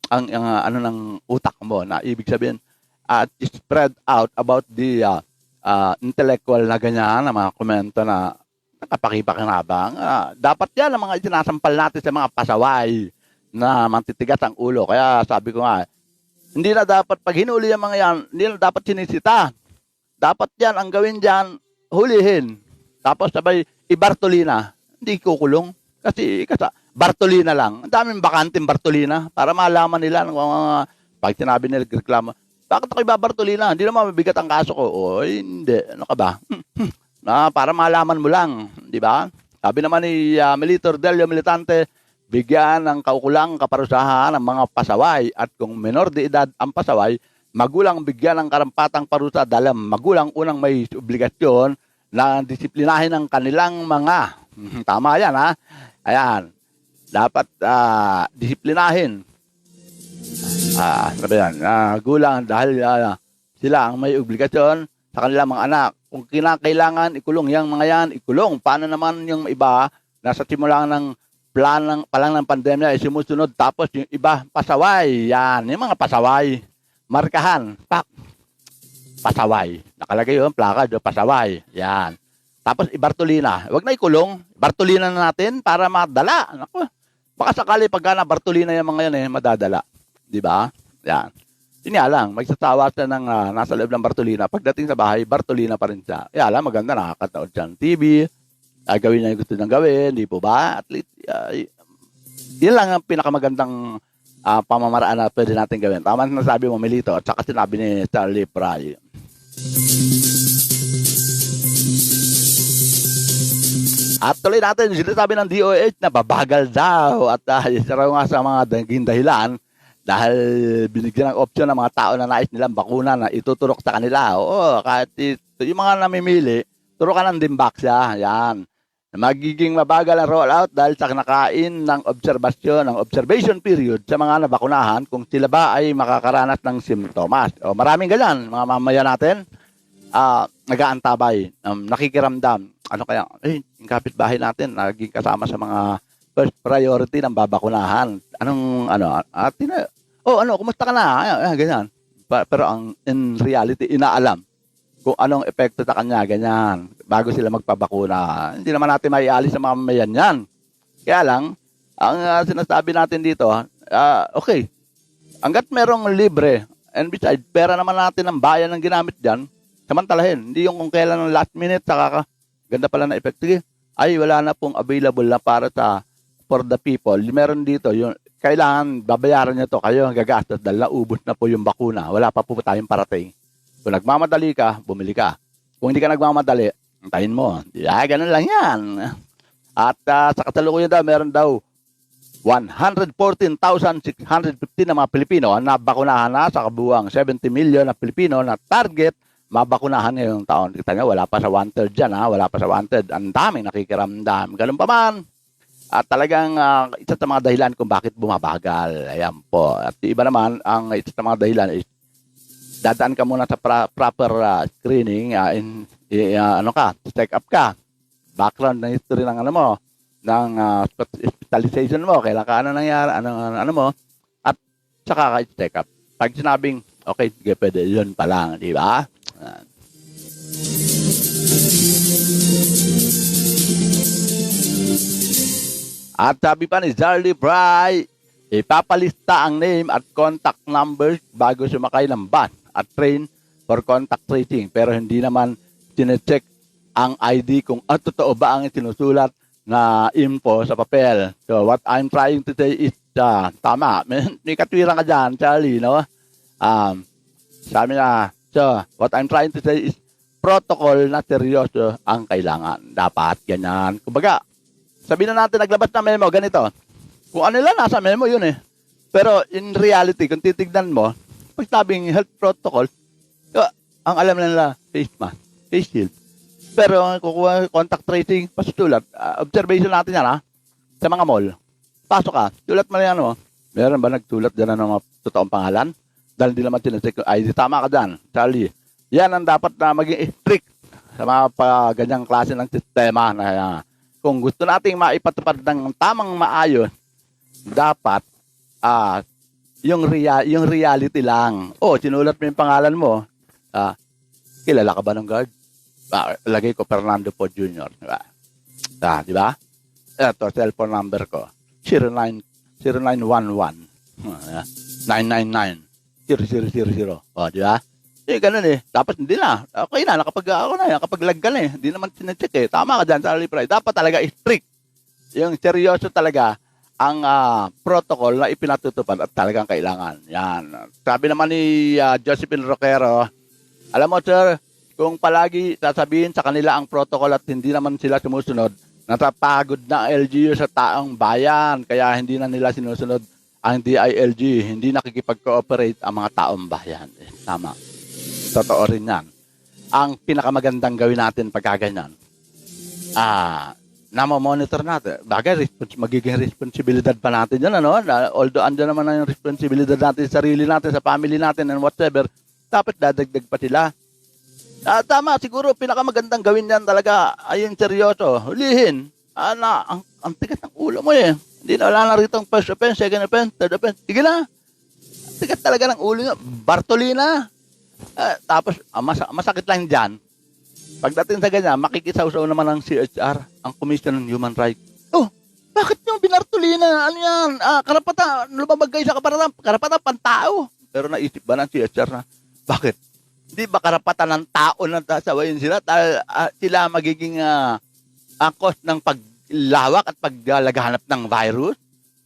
ng utak mo na ibig sabihin spread out about the intellectual na ganyan na mga komento na nakapakipakinabang. Dapat yan ang mga itinasampal natin sa mga pasaway na mantitigas ang ulo. Kaya sabi ko nga, hindi na dapat pag hinuli yung mga yan, hindi na dapat sinisita. Dapat yan, ang gawin dyan, hulihin. Tapos sabay, ibartolina. Hindi kukulong. Kasi Bartolina lang. Ang daming bakanting Bartolina para malaman nila ng mga pag sinabi nila reklamo. Bakit ako ibabartolina? Hindi naman mabigat ang kaso ko. Hindi. Ano ka ba? Para malaman mo lang. Di ba? Sabi naman ni Militor Delio Militante, bigyan ng kaukulang kaparusahan ng mga pasaway at kung menor de edad ang pasaway, magulang bigyan ng karampatang parusa dahil magulang unang may obligasyon na disiplinahin ang kanilang mga tama yan ha. Ayan. Dapat disiplinahin. Sabi yan, gulang dahil sila ang may obligasyon sa kanilang mga anak. Kung kinakailangan ikulong yung mga yan, ikulong. Paano naman yung iba nasa simula ng plan ng pandemya ay sumusunod tapos yung iba pasaway. Yan, yung mga pasaway. Markahan. Pasaway. Nakalagay yung plaka do pasaway. Yan. Tapos ibartolina. Huwag na ikulong. Bartolina na natin para madala. Naku. Baka sakali pagka na bartolina yung mga yan madadala. Di ba? Yan. Yun nga lang, magsasawa siya ng nasa loob ng bartolina. Pagdating sa bahay, bartolina pa rin siya. Kaya lang, maganda, nakakataon siya ng TV. Gawin niya yung gusto niyang gawin. Di po ba? At least, yun lang ang pinakamagandang pamamaraan na pwede natin gawin. Tama na sabi mo, Melito. At saka sinabi ni Charlie Fry. At tuloy natin, sinasabi ng DOH na babagal daw. At isa raw nga sa mga naging dahilan dahil binigyan ng opsyon ng mga tao na nais nilang bakuna na ituturok sa kanila. Oo, kahit yung mga namimili, turukan ng dimbak siya. Yan. magiging mabagal ang rollout dahil sa kinakain ng observation period sa mga nabakunahan kung sila ba ay makakaranas ng simptomas. O maraming ganyan, mga mamaya natin, nag-aantabay, nakikiramdam. Ano kaya, yung kapitbahay natin, naging kasama sa mga first priority ng babakunahan. Kumusta ka na? Ganyan. Pero in reality, inaalam kung anong epekto sa kanya, ganyan, bago sila magpabakuna. Hindi naman natin maialis sa mga mamayan yan. Kaya lang, ang sinasabi natin dito, okay, hanggat merong libre, and besides, pera naman natin ng bayan ang ginamit dyan, samantalahin, hindi yung kung kailan ng last minute, ganda pala na epekto, ay wala na pong available na para for the people. Meron dito, yung kailangan babayaran nyo to, kayo ang gagastos dahil naubos na po yung bakuna. Wala pa po tayong parating. Kung nagmamadali ka, bumili ka. Kung hindi ka nagmamadali, antayin mo. Ganun lang yan. At sa kasalukuyan daw, meron daw 114,615 na mga Pilipino ang nabakunahan na sa kabuuang 70 million na Pilipino na target mabakunahan ngayong taon. Kita nyo, wala pa sa 1/3 dyan. Wala pa sa 1/3. Ang daming nakikiramdam. Ganun pa man. At talagang isa sa mga dahilan kung bakit bumabagal. Ayan po. At iba naman, ang isa sa mga dahilan is dadaan ka muna sa proper screening, check up ka. Background na history ng ng hospitalization mo, kailan ka nangyari, ano mo, at saka ka check up. Pag sinabing, okay, sige, pwede, yun pa lang, di ba? At sabi pa ni Charlie Fry, ipapalista ang name at contact numbers bago sumakay ng bus at train for contact tracing. Pero hindi naman sinecheck ang ID kung totoo ba ang sinusulat na info sa papel. So what I'm trying to say is, tama. May katwiran ka dyan, Charlie, no? Sabi na, so what I'm trying to say is, protocol na seryoso ang kailangan. Dapat ganyan. Kumbaga, sabihin na natin, naglabas na memo, ganito. Kung ano lang, nasa memo yun eh. Pero in reality, kung titignan mo, pag sabing health protocol, ang alam nila, face mask, face shield. Pero kung contact tracing, pasulat, observation natin yan sa mga mall. Pasok ka, sulat mo na yan meron ba nagsulat dyan ng mga totoong pangalan? Dahil hindi naman sinecheck yung ID. Tama ka dyan, Charlie. Yan ang dapat na maging strict sa mga ganyang klase ng sistema. Kung gusto nating maipatupad ng tamang maayos, dapat yung reality lang. Sinulat mo yung pangalan mo. Kilala ka ba ng guard? Lagay ko Fernando Po Jr. Di ba? Ito, cellphone number ko. 0911-999-0000. Di ba? Ganun eh. Dapat hindi na. Okay na, nakapag lag ka na eh. Hindi naman sinecheck eh. Tama ka dyan, Charlie Fry. Dapat talaga strict. Yung seryoso talaga ang protocol na ipinatutupad at talagang kailangan. Yan. Sabi naman ni Josephine Roquero, alam mo sir, kung palagi sasabihin sa kanila ang protocol at hindi naman sila sumusunod, natapagod na ang LGU sa taong bayan. Kaya hindi na nila sinusunod ang DILG. Hindi nakikipag-cooperate ang mga taong bayan. Tama. Totoo rin yan. Ang pinakamagandang gawin natin pagkaganyan, monitor natin. Bagay, magiging responsibilidad pa natin yan, although andyan naman ang responsibilidad natin sa sarili natin, sa family natin, and whatever, dapat dadagdag pa sila. Tama, siguro, pinakamagandang gawin yan talaga ay yung seryoso. Hulihin. Ang tigas ng ulo mo eh. Hindi na wala na rito ang first offense, second offense, third offense. Sige na. Tigas talaga ng ulo nyo. Bartolina. Tapos, masakit lang dyan. Pagdating sa ganyan, makikisaw-saw naman ng CHR, ang Commission on Human Rights. Bakit yung binartulina? Ano yan? Karapatan, lumabag kayo sa karapatan pantao. Pero naisip ba ng CHR na, bakit? Hindi ba karapatan ng tao na sasawayin sila? Sila magiging angkos ng paglawak at paglaghanap ng virus?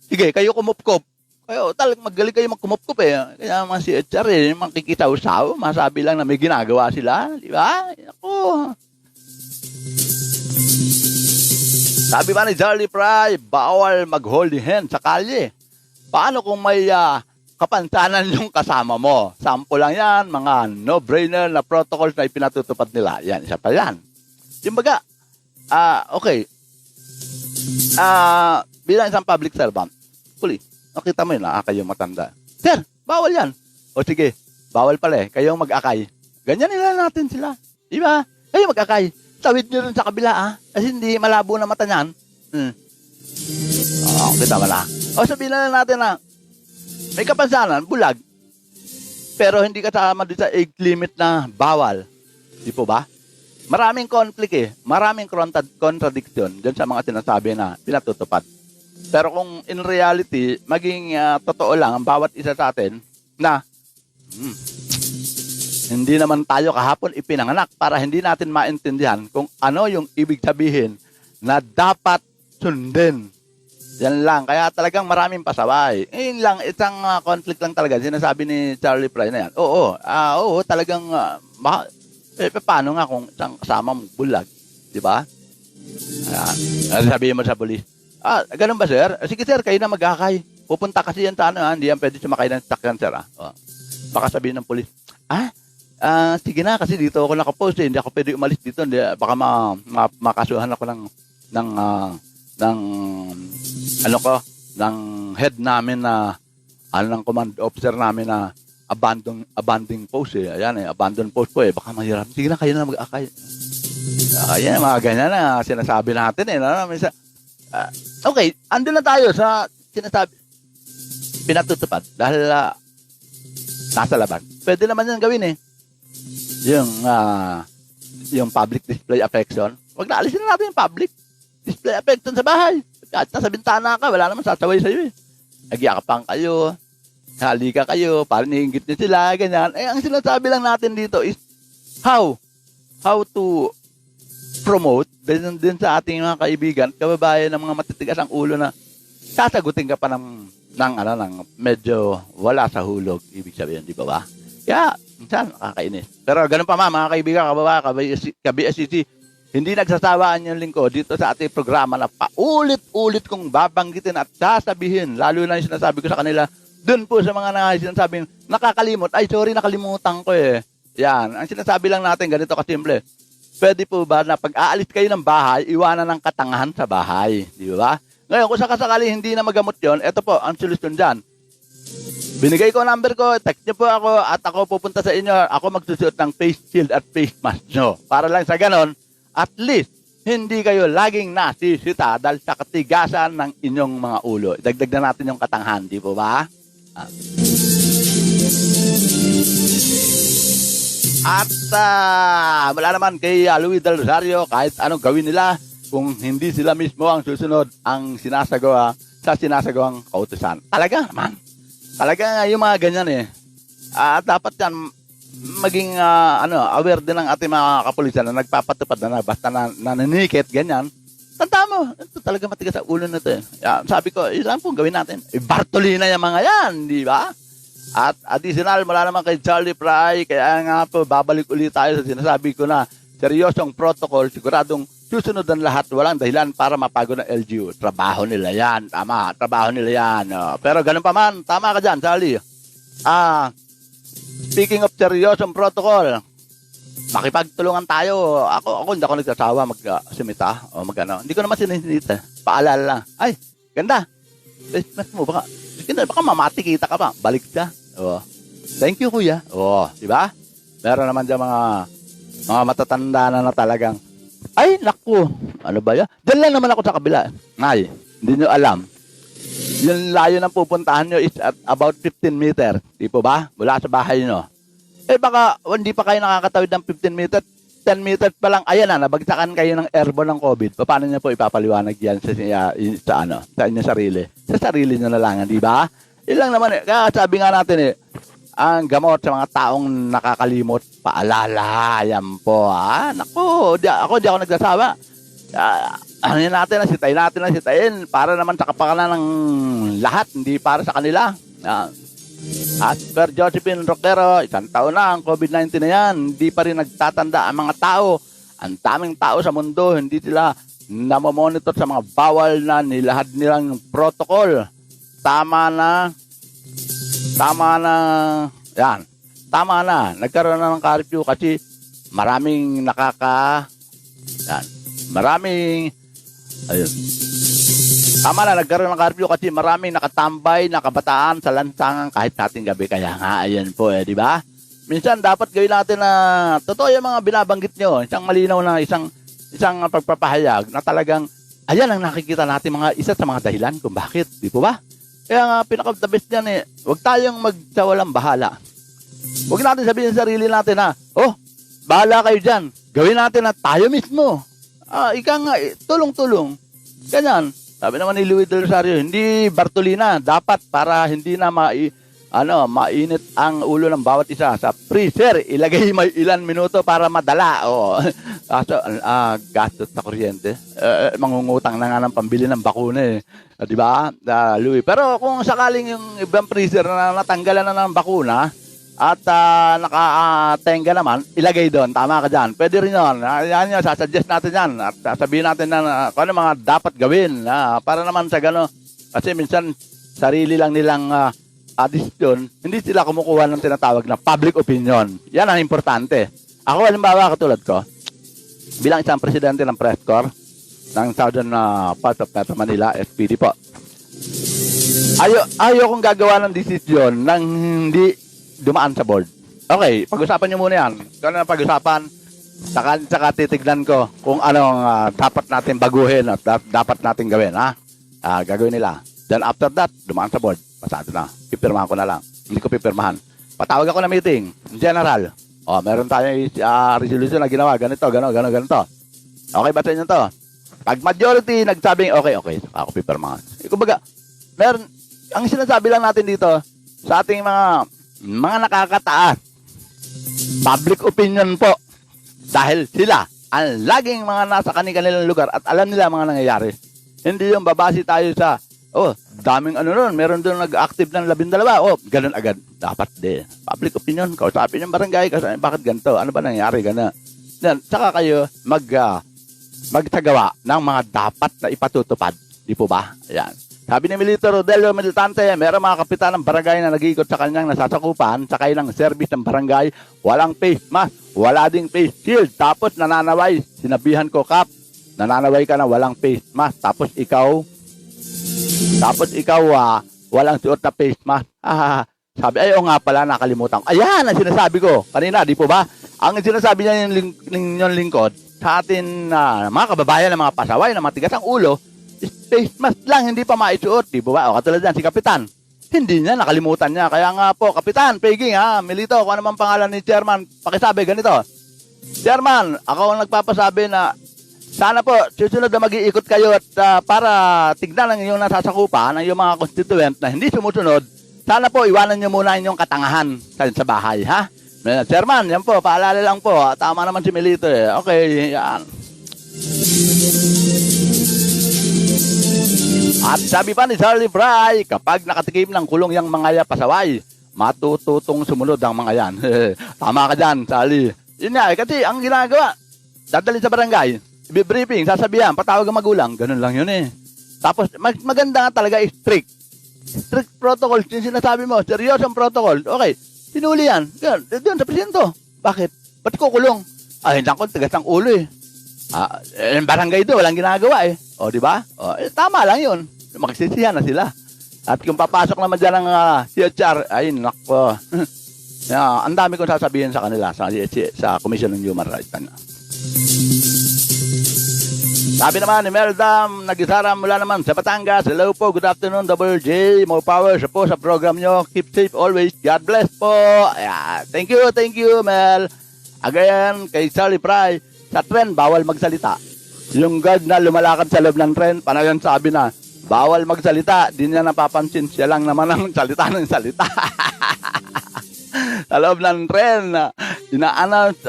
Sige, kayo kumupkop. Kayo, talagang magaling kayo magkumupkop eh. Kaya mga CHR makikitaw-saw, masabi lang na may ginagawa sila. Di ba? Ako. Sabi ba ni Charlie Fry, bawal mag-holding hand sa kalye. Paano kung may kapansanan yung kasama mo? Sample lang yan, mga no-brainer na protocols na ipinatutupad nila. Yan, isa pa yan. Yung baga, okay, Bilang isang public servant, nakita mo yun, naakay yung matanda. Sir, bawal yan. O sige, bawal pala kayong mag-akay. Ganyan nila natin sila. Diba? Kayo mag-akay. Tawid nyo rin sa kabila, Kasi hindi malabo na mata niyan. Kita mo na. O sabihin na natin na, may kapansanan, bulag. Pero hindi kasama din sa age limit na bawal. Di po ba? Maraming conflict Maraming contradiction dyan sa mga sinasabi na pinatutupad. Pero kung in reality, maging totoo lang ang bawat isa sa atin na hindi naman tayo kahapon ipinanganak para hindi natin maintindihan kung ano yung ibig sabihin na dapat sundin. Yan lang. Kaya talagang maraming pasaway. Yun lang, isang conflict lang talaga. Sinasabi ni Charlie Fry na yan. Oo, talagang paano nga kung isang kasama mong bulag? Di ba? Sabihin mo sa polis, ganun ba sir? Sige sir, kayo na mag-akay. Pupunta kasi yan sa hindi yan pwede sumakay ng sakyan sir. Baka sabihin ng polis, sige na kasi dito ako nakapost hindi ako pwede umalis dito. Baka makasuhan ako ng head namin na ng command officer namin na abandon post abandon post po baka mahirap. Sige na kayo na mag-akay. Yan mga ganyan na sinasabi natin okay, andun na tayo sa sinasabi pinatutupad dahil nasa laban. Pwede naman yan gawin yung public display affection. Wag na alisin na natin yung public display affection sa bahay. Kahit nasa bintana ka, wala naman sasaway sa'yo Nagyakapan kayo, halika kayo, parang niinggit niyo sila, ganyan. Ang sinasabi lang natin dito is how to promote din sa ating mga kaibigan, kababayan ng mga matitigas ang ulo na sasagutin ka pa ng medyo wala sa hulog, ibig sabihin, di ba? Kaya, minsan, nakakainis. Pero ganun pa mga kaibigan, kababayan, ka-BSCC, hindi nagsasawaan yung lingkod dito sa ating programa na paulit-ulit kong babanggitin at sasabihin, lalo na yung sinasabi ko sa kanila, dun po sa mga sinasabing nakakalimot, ay sorry, nakalimutan ko Yan, ang sinasabi lang natin, ganito kasimple. Pwede po ba na pag aalis kayo ng bahay, iwanan ng katangahan sa bahay, di ba? Ngayon, kung sakasakali hindi na magamot yon, eto po, ang solusyon dyan. Binigay ko number ko, text niyo po ako at ako pupunta sa inyo, ako magsusuot ng face shield at face mask nyo. Para lang sa ganon, at least, hindi kayo laging nasisita dahil sa katigasan ng inyong mga ulo. Dagdag na natin yung katanghan, di po ba? At wala naman kay Louis Del Rosario, kahit anong gawin nila, kung hindi sila mismo ang susunod ang sinasagawa sa sinasagawang kautusan. Talaga naman. Talaga yung mga ganyan At dapat yan, maging aware din ng ating mga kapulisan na nagpapatupad na basta nananikit, ganyan. Tanda mo, ito talaga matigas sa ulo na ito Sabi ko, ilan pong gawin natin? Bartolina yung mga yan, di ba? At additional, mula naman kay Charlie Fry, kaya nga po, babalik ulit tayo sa sinasabi ko na seryosong protocol, siguradong susunod ang lahat, walang dahilan para mapagod ng LGU. Trabaho nila yan, tama, trabaho nila yan. Pero ganun pa man, tama ka dyan, Charlie. Speaking of seryosong protocol, makipagtulungan tayo. Ako hindi ako nagsasawa mag-simita o mag-ano. Hindi ko naman sinisinita. Paalala lang. Ay, ganda. Best mo, baka mamati kita ka pa. Balik siya. Thank you, kuya. Di ba? Meron naman dyan mga matatanda na talagang, ay, naku. Ano ba yan? Diyan lang naman ako sa kabila. Ay, hindi nyo alam. Yung layo ng pupuntahan nyo is at about 15 meter. Di po ba? Mula sa bahay nyo. Baka hindi pa kayo nakakatawid ng 15 meter. 10 meters pa lang. Ayan na, nabagsakan kayo ng airborne ng COVID. Paano nyo po ipapaliwanag yan sa inyong sarili? Sa sarili nyo na lang, di ba? Ilang naman Kaya sabi nga natin ang gamot sa mga taong nakakalimot, paalala. Yan po, Naku, ako di ako nagsasawa. Sitayin natin para naman sa kapakanan ng lahat, hindi para sa kanila. As per Josephine Roquero, 1 taon na ang COVID-19 na yan, hindi pa rin nagtatanda ang mga tao. Ang daming tao sa mundo, hindi sila namomonitor sa mga bawal na nilahad nilang protocol. Tama na, nagkaroon na ng curfew kasi maraming Tama na, nagkaroon ng curfew kasi maraming nakatambay na kabataan sa lansangan kahit sa ating gabi. Kaya nga, ayan po di ba? Minsan dapat gawin natin na totoo yung mga binabanggit nyo. Isang malinaw na isang pagpapahayag na talagang ayan ang nakikita natin mga isa sa mga dahilan kung bakit. Di po ba? Kaya nga, pinaka-the best yan huwag tayong magsawalang bahala. Huwag natin sabihin sa sarili natin na, bahala kayo dyan. Gawin natin na tayo mismo. Ika nga, tulong-tulong. Ganyan. Sabi naman ni Luis del Rosario, hindi Bartolina. Dapat para hindi na mainit ang ulo ng bawat isa. Sa freezer, ilagay may ilan minuto para madala. Kaso, gastos sa kuryente. Mangungutang na nga ng pambili ng bakuna di ba, Louie? Pero kung sakaling yung ibang freezer na natanggalan na ng bakuna at nakatenga naman, ilagay doon. Tama ka dyan. Pwede rin yun. Yan yun, sasuggest natin yan. At sabihin natin na kung ano mga dapat gawin. Para naman sa gano'n. Kasi minsan, sarili lang nilang desisyon, hindi sila kumukuha ng tinatawag na public opinion. Yan ang importante. Ako, halimbawa, katulad ko, bilang isang presidente ng press corps ng Southern part of Metro Manila, SPD po. Ayaw kong gagawa ng desisyon nang hindi dumaan sa board. Okay, pag-usapan nyo muna yan. Kung ano pag-usapan, saka titignan ko kung anong dapat natin baguhin at dapat natin gawin. Gagawin nila. Then after that, dumaan sa board. Pasado na. Pipirmahan ko na lang. Hindi ko pipirmahan. Patawag ako na meeting. General. Meron tayong resolution na ginawa. Ganito. Okay ba sa inyo to? Pag majority nagsabing okay, ako pipirmahan. Kumbaga, ang sinasabi lang natin dito sa ating mga nakakataas, public opinion po. Dahil sila ang laging mga nasa kanilang lugar at alam nila mga nangyayari. Hindi yung babasi tayo sa daming nun, meron doon nag-active ng 12. Ganun agad. Dapat din. Public opinion, kausapin yung barangay, bakit ganito? Ano ba nangyari? Gana. Then, saka kayo magsagawa ng mga dapat na ipatutupad. Di po ba? Ayan. Sabi ni Milito Rodelio Militante, meron mga kapitan ng barangay na nag-iikot sa kanyang nasasakupan, sakay ng service ng barangay, walang face mask, wala ding face shield, tapos nananaway. Sinabihan ko, Kap, nananaway ka na walang face mask, tapos ikaw walang suot na face mask. Sabi, nga pala, nakalimutan ko. Ayan ang sinasabi ko kanina, di po ba? Ang sinasabi niya yung lingkod sa atin mga kababayan na mga pasaway, na matigas ang ulo, face mask lang, hindi pa maisuot, di ba? Katulad yan, si Kapitan. Hindi niya, nakalimutan niya. Kaya nga po, Kapitan, Peging, Milito, kung ano man pangalan ni Chairman, pakisabi, ganito. Chairman, ako ang nagpapasabi na sana po, susunod na mag-iikot kayo at para tignan ang inyong nasasakupan, ang iyong mga constituent na hindi sumusunod, sana po, iwanan niyo muna inyong katangahan sa bahay, ha? Chairman, yan po, paalala lang po. Tama naman si Milito Okay, yan. At sabi pa ni Charlie Fry, kapag nakatikim ng kulong yang mga pasaway, matututong sumunod ang mga yan. Tama ka dyan, Charlie. Yun nga, kasi ang ginagawa, dadali sa barangay, briefing, sasabihan, patawag ang magulang, ganun lang yun Tapos, maganda nga talaga, strict protocol, yung sinasabi mo, seryosong protocol. Okay, sinuli yan. Doon sa presinto. Bakit? Ba't kukulong? Hindi ako, tigas ang ulo barangay doon, walang ginagawa di ba? Tama lang yun. Magsisihan na sila. At kung papasok naman dyan ng CHR, ay nako. Ang dami kong sasabihin sa kanila sa Commission on Human Rights. Sabi naman ni Meldam, nag-isara mula naman sa Batangas. Hello po, good afternoon, Double J. More power po sa program nyo. Keep safe always. God bless po. Thank you, Mel. Again, kay Charlie Fry, sa tren, bawal magsalita. Yung guard na lumalakad sa loob ng tren, panayon sabi na, bawal magsalita. Di niya napapansin. Siya lang naman ang salita ng salita. Sa loob ng tren, ina-announce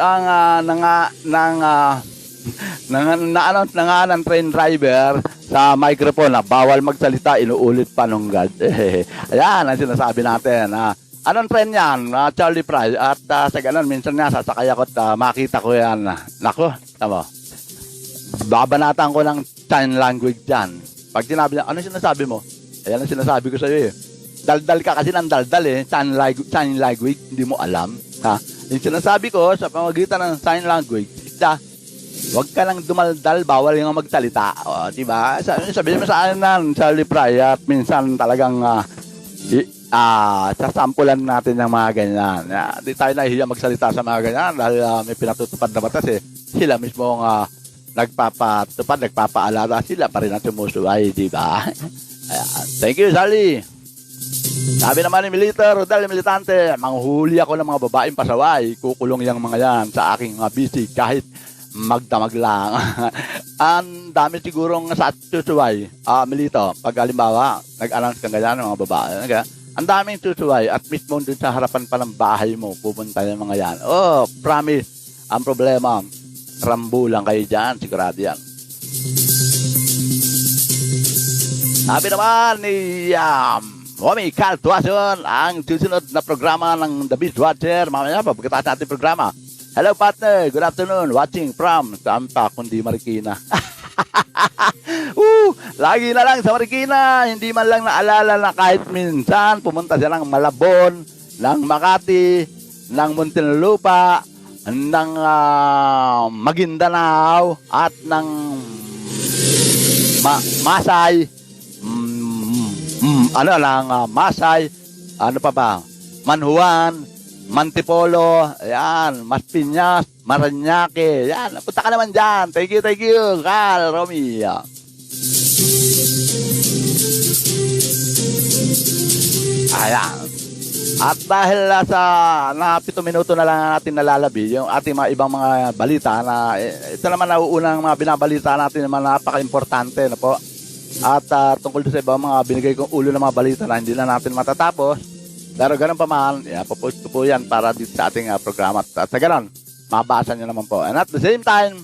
na-announce na nga ng train driver sa microphone na bawal magsalita, inuulit pa nung guard. Ayan ang sinasabi natin. Anong trend yan? Charlie Fry. At sa ganun, minsan nga sasakay ako at makita ko yan. Nako, tama. Babanatan ko ng sign language dyan. Pag sinabi niya, ano sinasabi mo? Ayan ang sinasabi ko sa iyo Daldal ka kasi ng daldal sign language, hindi mo alam. Yung sinasabi ko sa pamagitan ng sign language, Huwag ka lang dumaldal, bawal yung magsalita. O, diba? Sabihin mo sa akin na, sa Lipray, at minsan talagang sasampulan natin ng mga ganyan. Di tayo nahihiya magsalita sa mga ganyan dahil may pinatutupad na batas eh. Sila mismo nagpapatupad, nagpapaalala, sila pa rin ang sumusuway, diba? Thank you, Sally. Sabi naman ni Militer, Rodel Militante, manghuli ako ng mga babaeng pasaway. Kukulong yung mga yan sa aking busy kahit magdamag lang. Ang dami sigurong sa susuway. Milito, pag halimbawa, nag-announce ka ganyan ng mga babae. Ang daming susuway at mismo dun sa harapan pa ng bahay mo, pupunta yung mga yan. Oh, promise. Ang problema, rambulan kayo dyan, sigurado yan. Sabi naman ni Homie Carl Tuason, ang susunod na programa ng The Beast Watcher. Mamaya pa, pagkatapos natin programa. Hello partner, good afternoon. Watching from Sampa, kundi Marikina. Lagi na lang sa Marikina. Hindi man lang naalala na kahit minsan pumunta siya ng Malabon, ng Makati, ng Muntinlupa, ng Maguindanao, at ng Masay. Masay. Ano pa ba? Manhuan, Mantipolo, ayan, Maspiñas, Maranyake, ayan, punta ka naman dyan. Thank you, Carl, Romy. Ayan. At dahil na 7 minuto na lang natin nalalabi yung ating mga ibang mga balita na ito naman nauunang mga binabalita natin naman napaka-importante na po. At tungkol sa ibang mga binigay kong ulo ng mga balita na hindi na natin matatapos. Pero ganun pa man, popost ko po yan para dito sa ating programa. At sa ganun, mabasa nyo naman po. And at the same time,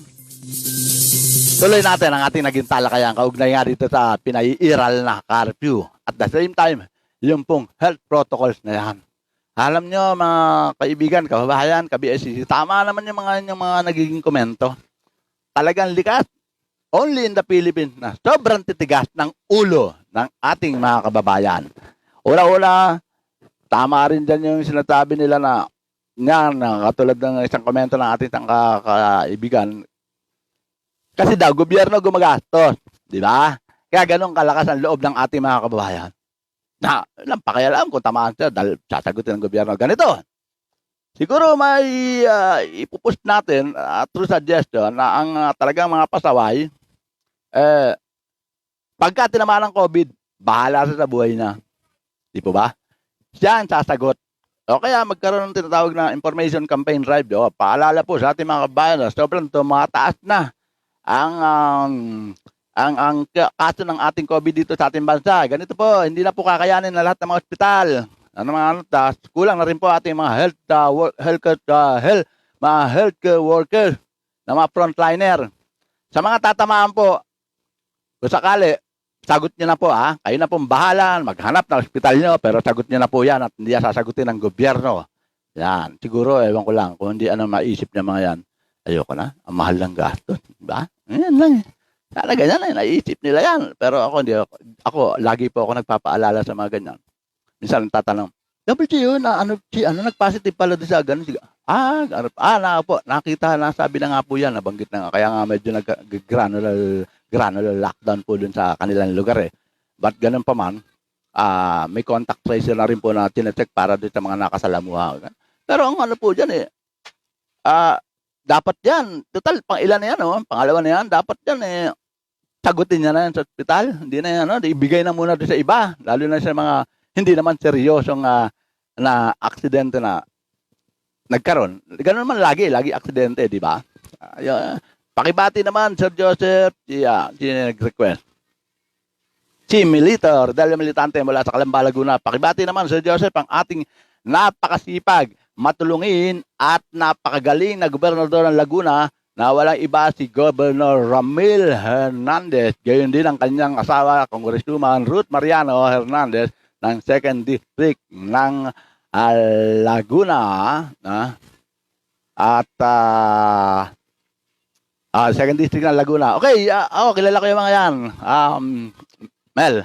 tuloy natin ang ating naging talakayan kaugnay nga dito sa pinaiiral na curfew. At the same time, yung pong health protocols na yan. Alam nyo mga kaibigan, kababayan, ka-BSCC, tama naman yung mga nagiging komento. Talagang likas. Only in the Philippines na sobrang titigas ng ulo ng ating mga kababayan. Una-una, tama rin dyan yung sinasabi nila na katulad ng isang komento ng ating kaibigan. Kasi daw, gobyerno gumagastos. Di ba? Kaya ganun kalakas ang loob ng ating mga kababayan. Na, pakialam kung tamaan siya dahil sasagutin ng gobyerno. Ganito. Siguro may ipupush natin through suggestion na ang talagang mga pasaway, pagka tinamaan ng COVID, bahala sa buhay na. Di po ba? Siya ang sasagot. O kaya magkaroon ng tinatawag na information campaign drive. O, paalala po sa ating mga kabayan na sobrang tumataas na ang kaso ng ating COVID dito sa ating bansa. Ganito po, hindi na po kakayanin na lahat ng mga ospital. Kulang na rin po ating mga healthcare workers na mga frontliner. Sa mga tatamaan po, kung sakali, sagot niyo na po kayo na pong bahala, maghanap ng ospital niyo, pero sagot niyo na po yan at hindi sasagutin ng gobyerno. Yan, siguro, ewan ko lang, kung hindi maisip niya mga yan, ayoko na, ang mahal ng gastos, diba? Yan lang sana ganyan naisip nila yan. Pero ako, lagi po ako nagpapaalala sa mga ganyan. Minsan tatanong, WGO na nag-positive pala doon sa ganun. Nakita, nasabi na nga po yan, nabanggit na nga. Kaya nga medyo granular lockdown po doon sa kanilang lugar eh. But ganun pa man, may contact tracer na rin po na tinecheck para doon sa mga nakasalamuha. Pero ang po dyan dapat yan, total, pang ilan na yan, pangalawa na yan, dapat yan sagutin niya na yan sa ospital. Hindi na yan, ibigay na muna doon sa iba, lalo na sa mga hindi naman seryosong na aksidente na nagkaroon. Ganun naman lagi aksidente, di ba? Pakibati naman, Sir Joseph, nag-request. Si Militer, dahil militante mula sa Calamba, Laguna. Pakibati naman, Sir Joseph, ang ating napakasipag, matulungin at napakagaling na gobernador ng Laguna na walang iba si Governor Ramil Hernandez. Gayon din ang kanyang asawa, Congresswoman Ruth Mariano Hernandez ng 2nd District ng Laguna. At 2nd District ng Laguna. Okay, kilala ko yung mga yan. Mel.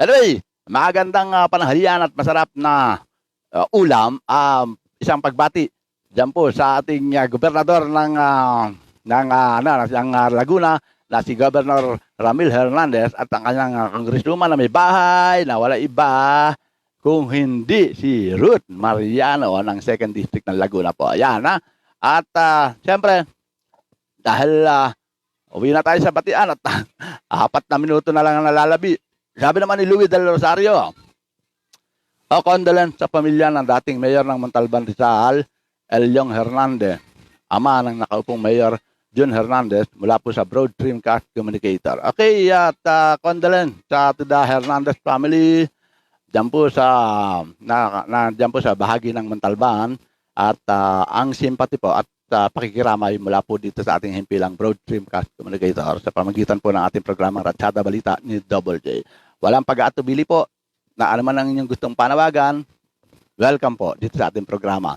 Anyway, magandang panahalian at masarap na ulam. Isang pagbati dyan po sa ating gobernador ng Laguna na si Governor Ramil Hernandez at ang kanyang congresswoman na may bahay na wala iba kung hindi si Ruth Mariano ng 2nd District ng Laguna po. Ayan ha. At siyempre, dahil uwi na tayo sa batian at 4 na minuto na lang ang nalalabi. Sabi naman ni Louis Del Rosario, condolence sa pamilya ng dating mayor ng Montalban Rizal, Elyong Hernandez, ama ng nakaupong mayor Jun Hernandez mula po sa Broad Streamcast Communicator. Okay, at condolence to the Hernandez family diyan po sa diyan po sa bahagi ng Montalban at ang sympathy po at pakikiramay mula po dito sa ating himpilang Broad Streamcast Communicator sa pamagitan po ng ating programang Ratsada Balita ni Double J. Walang pag-aatubili po na ano man ang inyong gustong panawagan, welcome po dito sa ating programa.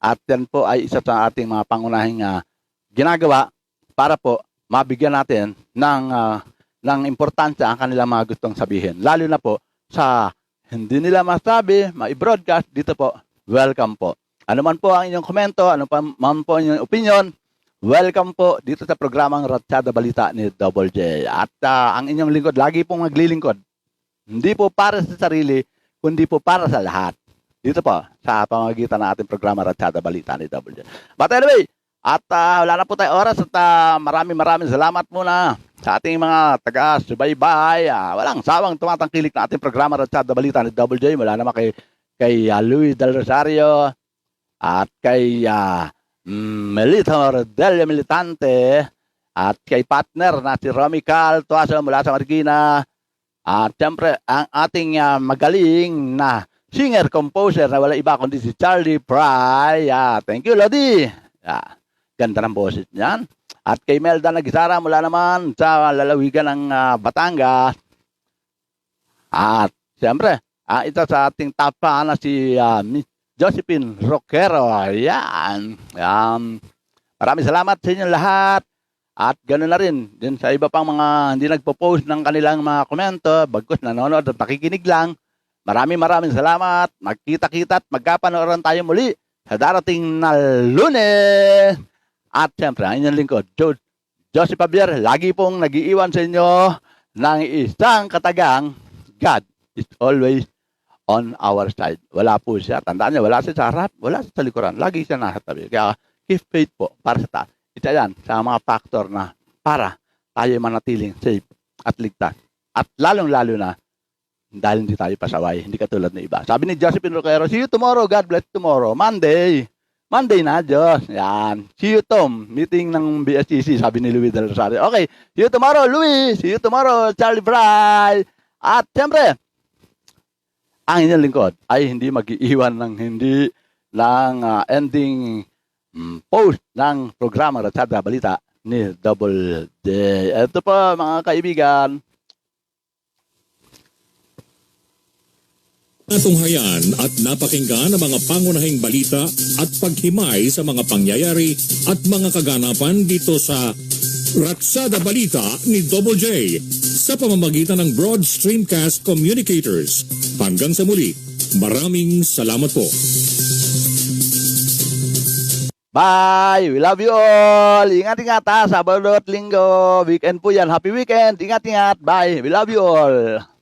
At yan po ay isa sa ating mga pangunahing ginagawa para po mabigyan natin ng importansya ang kanilang mga gustong sabihin. Lalo na po sa hindi nila masabi, ma-broadcast, dito po, welcome po. Ano man po ang inyong komento, ano pa man po ang inyong opinion, welcome po dito sa programang Ratsada Balita ni Double J. At ang inyong lingkod, lagi pong maglilingkod. Hindi po para sa sarili, kundi po para sa lahat. Dito po, sa pamamagitan ng ating programa Ratsada Balita ni Double J. But anyway, at wala na po tayo oras at maraming salamat muna sa ating mga taga-subaybay. Walang sawang tumatangkilik na ating programa Ratsada Balita ni Double J. Mula naman kay Louis Del Rosario at kay Melitor Del Militante at kay partner na si Romy Cal Tuaso mula sa Marikina. At siyempre, ang ating magaling na singer-composer na wala iba kundi si Charlie Fry. Thank you, Lodi. Ganda ng boses niyan. At kay Melda Nagisara mula naman sa lalawigan ng Batangas. At siyempre, ito sa ating tapa na si Josephine Roquero. Ayan. Maraming salamat sa inyong lahat. At ganoon na rin din sa iba pang mga hindi nagpo-post ng kanilang mga komento, bagkus nanonood at nakikinig lang. Maraming salamat. Magkita-kita at magkapanooran tayo muli sa darating na Lunes. At siyempre, ang inyong lingkod, Joseph Javier, lagi pong nag-iiwan sa inyo ng isang katagang, God is always on our side. Wala po siya. Tandaan niyo, wala siya sa harap, wala siya sa likuran. Lagi siya nasa tabi. Kaya, keep faith po para sa taas. Ito yan sa mga factor na para tayo manatiling safe at ligtas. At lalong-lalo na, dahil hindi tayo pasaway, hindi katulad ng iba. Sabi ni Josephine Roquero, see you tomorrow, God bless tomorrow. Monday na, Diyos. Yan. See you, Tom. Meeting ng BSCC, sabi ni Louis Del Rosario. Okay, see you tomorrow, Louis. See you tomorrow, Charlie Fry. At siyempre, ang inyong lingkod ay hindi mag-iiwan ng hindi ending post ng programa Ratsada Balita ni Double J. Ito po, mga kaibigan. Natunghayan at napakinggan ang mga pangunahing balita at paghimay sa mga pangyayari at mga kaganapan dito sa Ratsada Balita ni Double J sa pamamagitan ng Broad Streamcast Communicators. Hanggang sa muli, maraming salamat po. Bye! We love you all! Ingat-ingat ha! Sabado at Linggo. Weekend po yan. Happy weekend! Ingat-ingat! Bye! We love you all!